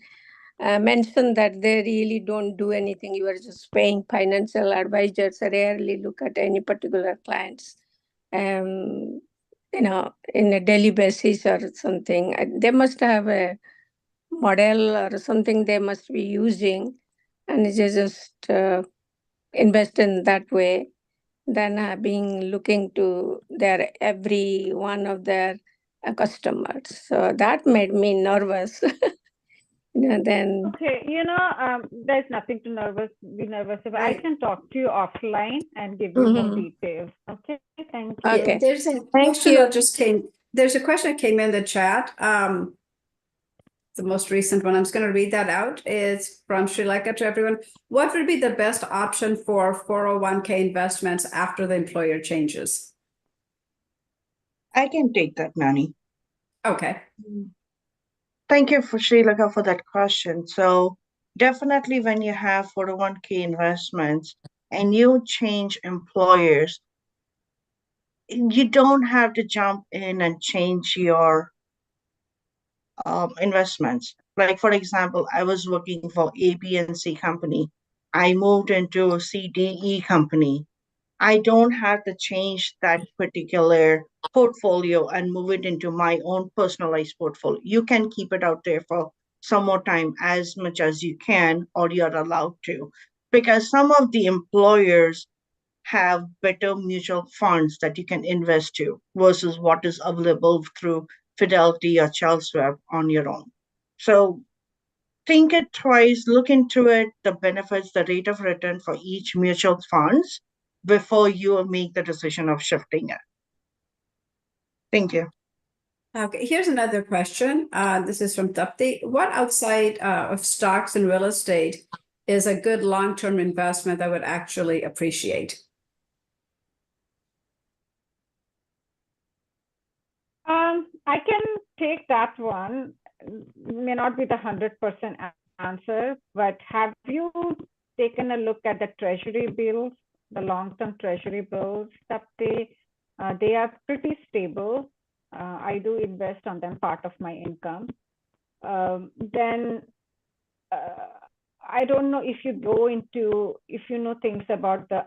mentioned that they really don't do anything. You are just paying financial advisors, rarely look at any particular clients. in a daily basis or something. They must have a model or something they must be using, and they just invest in that way than being looking to their every one of their customers. So that made me nervous. Then Okay, there's nothing to be nervous about. I Right. can talk to you offline and give you more Mhm. details. Okay, thank you. Yeah, Okay. there's a Thank question you. that just came. There's a question that came in the chat. The most recent one. I'm just going to read that out. It's from Sri Lanka to everyone. What would be the best option for 401k investments after the employer changes? I can take that, Nani. Okay. Thank you for Sri Lanka for that question. So definitely when you have 401k investments and you change employers, you don't have to jump in and change your investments. Like for example, I was working for A, B, and C company. I moved into a C, D, E company. I don't have to change that particular portfolio and move it into my own personalized portfolio. You can keep it out there for some more time as much as you can, or you're allowed to, because some of the employers have better mutual funds that you can invest to versus what is available through Fidelity or Charles Schwab on your own. So think it twice, look into it, the benefits, the rate of return for each mutual funds before you make the decision of shifting it. Thank you. Okay, here's another question. This is from Tapti. What outside of stocks and real estate is a good long-term investment that would actually appreciate? I can take that one. May not be the 100% answer, but have you taken a look at the treasury bills, the long-term treasury bills that they are pretty stable. I do invest on them, part of my income. Then I don't know if you go into, if you know things about the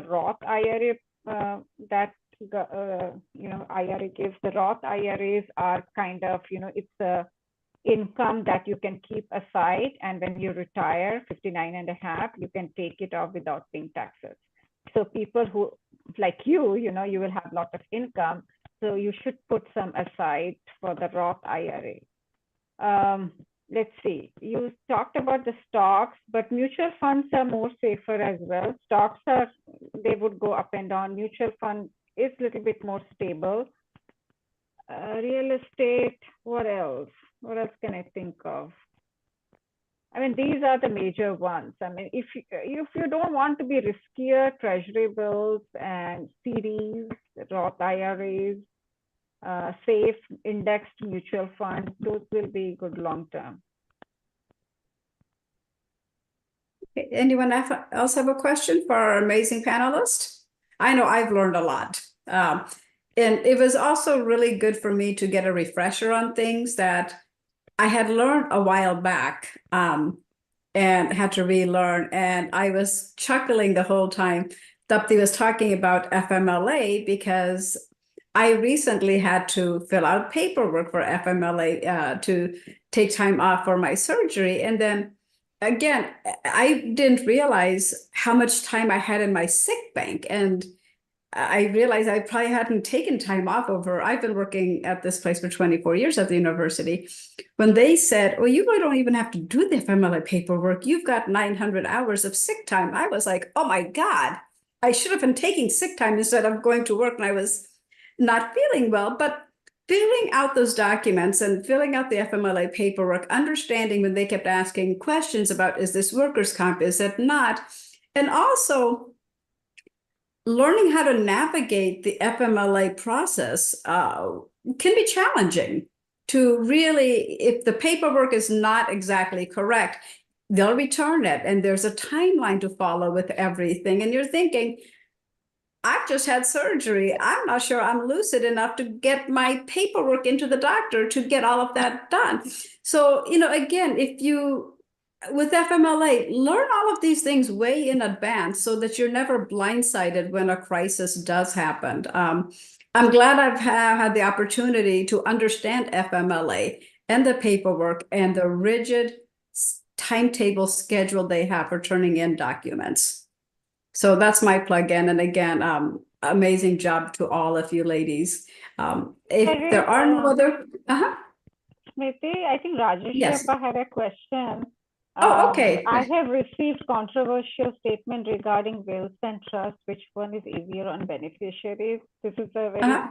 Roth IRA that IRA gives. The Roth IRAs are kind of, it's a income that you can keep aside, and when you retire 59 and a half, you can take it off without paying taxes. So people who like you will have a lot of income, so you should put some aside for the Roth IRA. Let's see, you talked about the stocks, but mutual funds are more safer as well. Stocks they would go up and down. Mutual fund is a little bit more stable. Real estate, what else? What else can I think of? I mean, these are the major ones. I mean, if you don't want to be riskier, treasury bills and CDs, Roth IRAs, safe indexed mutual funds, those will be good long term. Okay, anyone else have a question for our amazing panelists? I know I've learned a lot. And it was also really good for me to get a refresher on things that I had learned a while back and had to relearn. And I was chuckling the whole time Tapti was talking about FMLA, because I recently had to fill out paperwork for FMLA to take time off for my surgery. And then again, I didn't realize how much time I had in my sick bank. And I realized I probably hadn't taken time off I've been working at this place for 24 years at the university. When they said, well, you really don't even have to do the FMLA paperwork, you've got 900 hours of sick time. I was like, oh my God, I should have been taking sick time instead of going to work, and I was not feeling well. But filling out those documents and filling out the FMLA paperwork, understanding when they kept asking questions about, is this workers' comp, is it not? And also learning how to navigate the FMLA process can be challenging. To really, if the paperwork is not exactly correct, they'll return it, and there's a timeline to follow with everything. And you're thinking, I've just had surgery. I'm not sure I'm lucid enough to get my paperwork into the doctor to get all of that done. So, again, if you with FMLA, learn all of these things way in advance so that you're never blindsided when a crisis does happen. I'm glad I've had the opportunity to understand FMLA and the paperwork and the rigid timetable schedule they have for turning in documents. So that's my plug-in. And again, amazing job to all of you ladies. If Harry, there are no other, Smriti, I think Rajesh Yes. Yapa had a question. Oh, okay. I have received controversial statement regarding wills and trusts. Which one is easier on beneficiaries? This is a very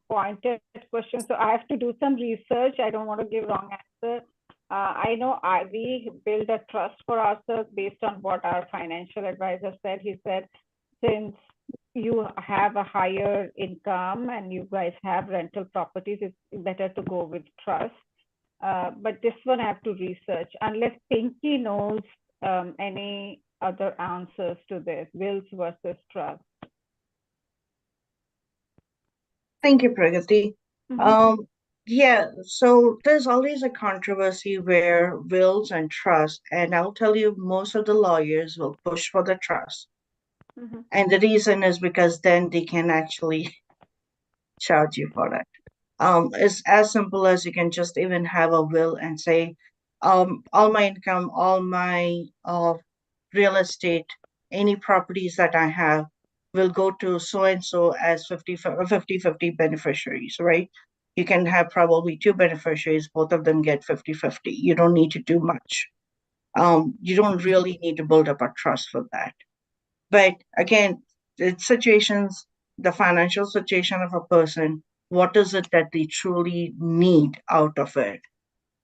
pointed question. So I have to do some research. I don't want to give wrong answer. I know we build a trust for ourselves based on what our financial advisor said. He said, since you have a higher income and you guys have rental properties, it's better to go with trust. But this one I have to research, unless Pinky knows any other answers to this, wills versus trust. Thank you, Pragati. Mhm. Yeah, so there's always a controversy where wills and trust, and I'll tell you, most of the lawyers will push for the trust. Mhm. And the reason is because then they can actually charge you for it. It's as simple as you can just even have a will and say, all my income, all my real estate, any properties that I have will go to so and so as 50-50 beneficiaries, right? You can have probably two beneficiaries, both of them get 50-50. You don't need to do much. You don't really need to build up a trust for that. But again, it's situations, the financial situation of a person, what is it that they truly need out of it?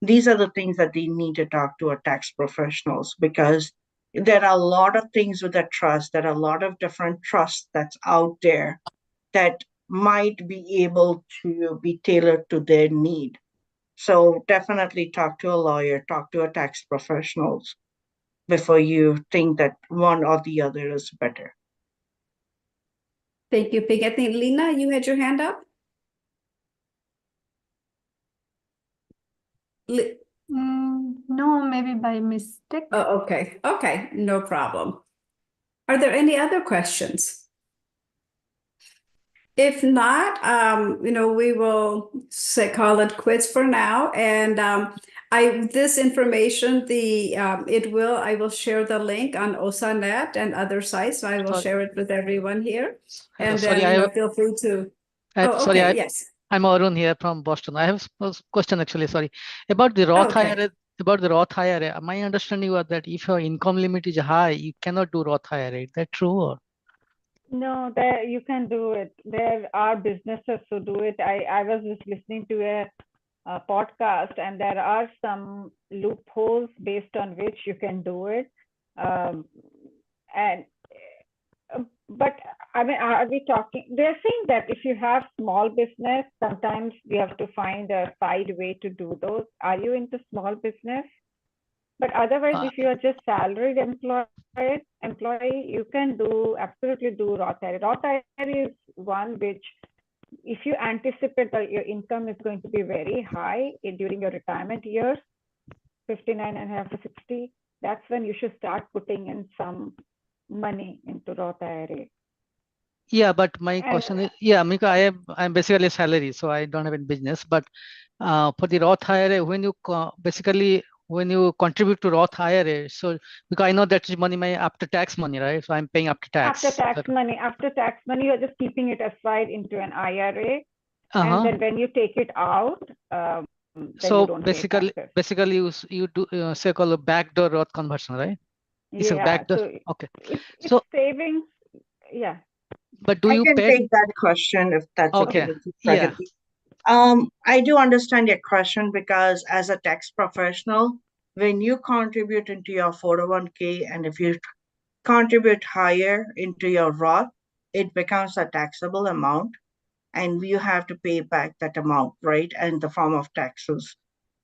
These are the things that they need to talk to a tax professionals, because there are a lot of things with a trust, there are a lot of different trusts that's out there that might be able to be tailored to their need. So definitely talk to a lawyer, talk to a tax professionals before you think that one or the other is better. Thank you, Pink. I think Lena, you had your hand up. No, maybe by mistake. Oh, okay. Okay, no problem. Are there any other questions? If not, we will call it quits for now. And this information, I will share the link on OSANet and other sites. So I will Sorry. share it with everyone here. And Sorry, then, feel free to. sorry, Yes. I'm Arun here from Boston. I have a question actually, sorry, about the Roth Okay. IRA. About the Roth IRA, my understanding was that if your income limit is high, you cannot do Roth IRA. Is that true? Or? No, there you can do it. There are businesses who do it. I was just listening to a podcast, and there are some loopholes based on which you can do it. But I mean, are we talking? They're saying that if you have small business, sometimes you have to find a side way to do those. Are you into small business? But otherwise, if you are just salaried employee, you can absolutely do Roth IRA. Roth IRA is one which, if you anticipate that your income is going to be very high during your retirement years, 59.5 to 60, that's when you should start putting in some money into Roth IRA. Yeah, but my question is, Mika, I'm basically a salary, so I don't have any business. But for the Roth IRA, when you contribute to Roth IRA, so because I know that money my after tax money, right? So I'm paying after tax. After tax money, you're just keeping it aside into an IRA, and then when you take it out, then so you don't basically you do say called a backdoor Roth conversion, right? It's a backdoor. So okay. It's savings. Yeah. But do you can pay? take that question if that's okay. Yeah. I do understand your question, because as a tax professional, when you contribute into your 401k and if you contribute higher into your Roth, it becomes a taxable amount and you have to pay back that amount, right? In the form of taxes.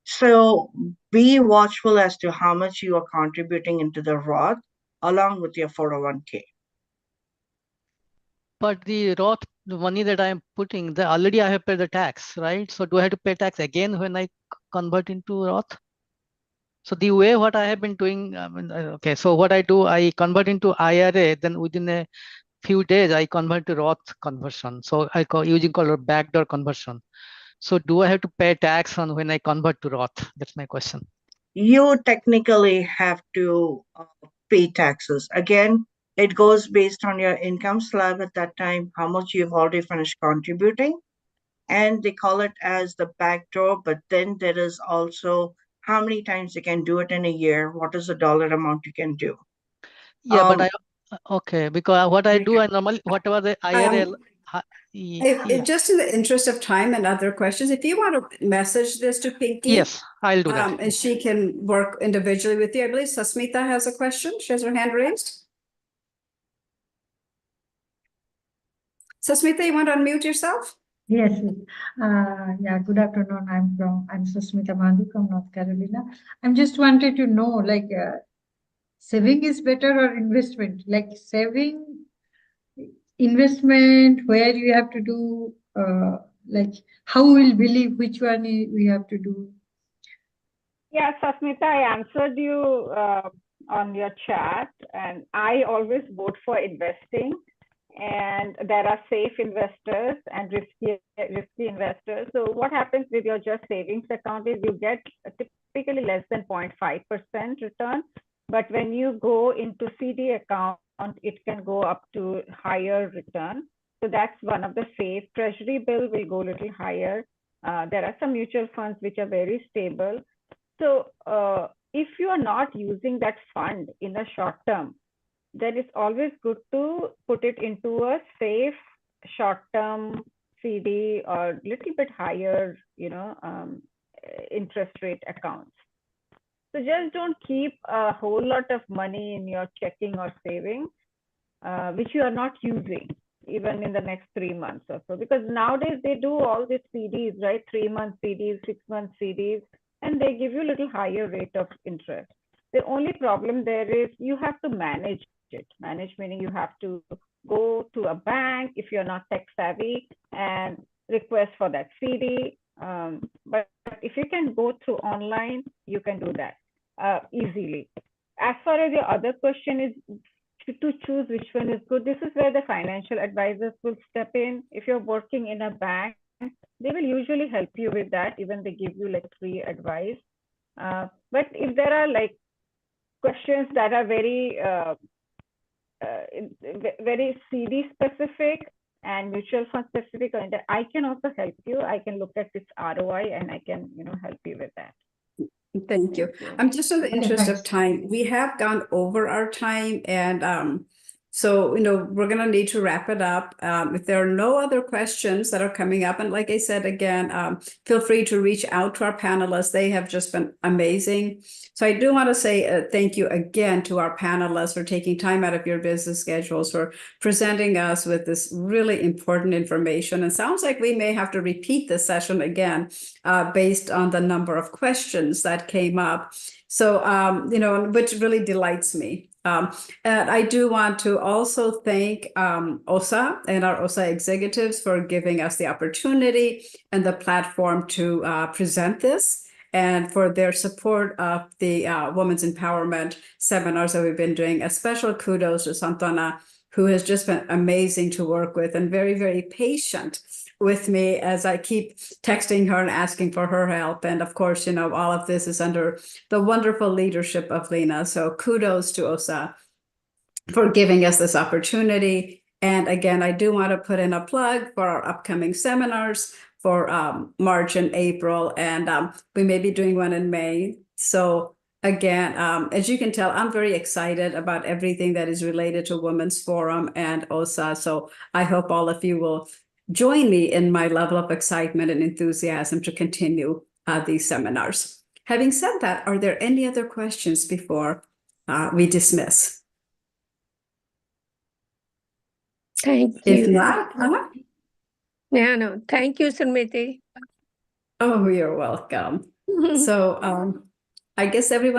So be watchful as to how much you are contributing into the Roth along with your 401k. But the Roth, the money that I'm putting, already I have paid the tax, right? So do I have to pay tax again when I convert into Roth? So the way what I have been doing, okay, so what I do, I convert into IRA, then within a few days, I convert to Roth conversion. So I call using called backdoor conversion. So do I have to pay tax on when I convert to Roth? That's my question. You technically have to pay taxes. Again, it goes based on your income slab at that time, how much you've already finished contributing. And they call it as the backdoor, but then there is also how many times you can do it in a year, what is the dollar amount you can do. Yeah, but Um, okay, because what I do, Okay. I normally, whatever the IRA, Just in the interest of time and other questions, if you want to message this to Pinky. yes, I'll do that. And she can work individually with you. I believe Sasmita has a question. She has her hand raised. Sasmita, you want to unmute yourself? Yes, yes. Yeah, good afternoon. I'm Susmita Mandi from North Carolina. I'm just wanted to know, like, saving is better or investment? Like saving, investment, where you have to do, like, how we'll believe which one we have to do? Yeah, Sasmita, I answered you on your chat, and I always vote for investing. And there are safe investors and risky investors. So what happens with your just savings account is you get typically less than 0.5% return. But when you go into CD account, it can go up to higher return. So that's one of the safe. Treasury bill will go a little higher. There are some mutual funds which are very stable. So if you are not using that fund in the short term, then it's always good to put it into a safe short-term CD or little bit higher, interest rate accounts. So just don't keep a whole lot of money in your checking or savings, which you are not using even in the next 3 months or so. Because nowadays they do all these CDs, right? 3-month CDs, 6-month CDs, and they give you a little higher rate of interest. The only problem there is you have to manage it. Manage meaning you have to go to a bank if you're not tech savvy and request for that CD. But if you can go through online, you can do that easily. As far as your other question is to choose which one is good, this is where the financial advisors will step in. If you're working in a bank, they will usually help you with that. Even they give you like free advice. But if there are like questions that are very very CD specific and mutual fund specific, I can also help you. I can look at its ROI and I can help you with that. Thank you. I'm just in the interest of time. We have gone over our time, and so we're going to need to wrap it up. If there are no other questions that are coming up, and like I said again, feel free to reach out to our panelists. They have just been amazing. So I do want to say thank you again to our panelists for taking time out of your business schedules, for presenting us with this really important information. It sounds like we may have to repeat this session again based on the number of questions that came up. So, which really delights me. And I do want to also thank OSA and our OSA executives for giving us the opportunity and the platform to present this, and for their support of the Women's Empowerment seminars that we've been doing. A special kudos to Santana, who has just been amazing to work with and very, very patient with me as I keep texting her and asking for her help. And of course, all of this is under the wonderful leadership of Lena. So kudos to OSA for giving us this opportunity. And again, I do want to put in a plug for our upcoming seminars for March and April, and we may be doing one in May. So again, as you can tell, I'm very excited about everything that is related to Women's Forum and OSA. So I hope all of you will join me in my level of excitement and enthusiasm to continue these seminars. Having said that, are there any other questions before we dismiss? Thank you. If not, Yeah, no, thank you, Srimati. oh, you're welcome. So I guess everyone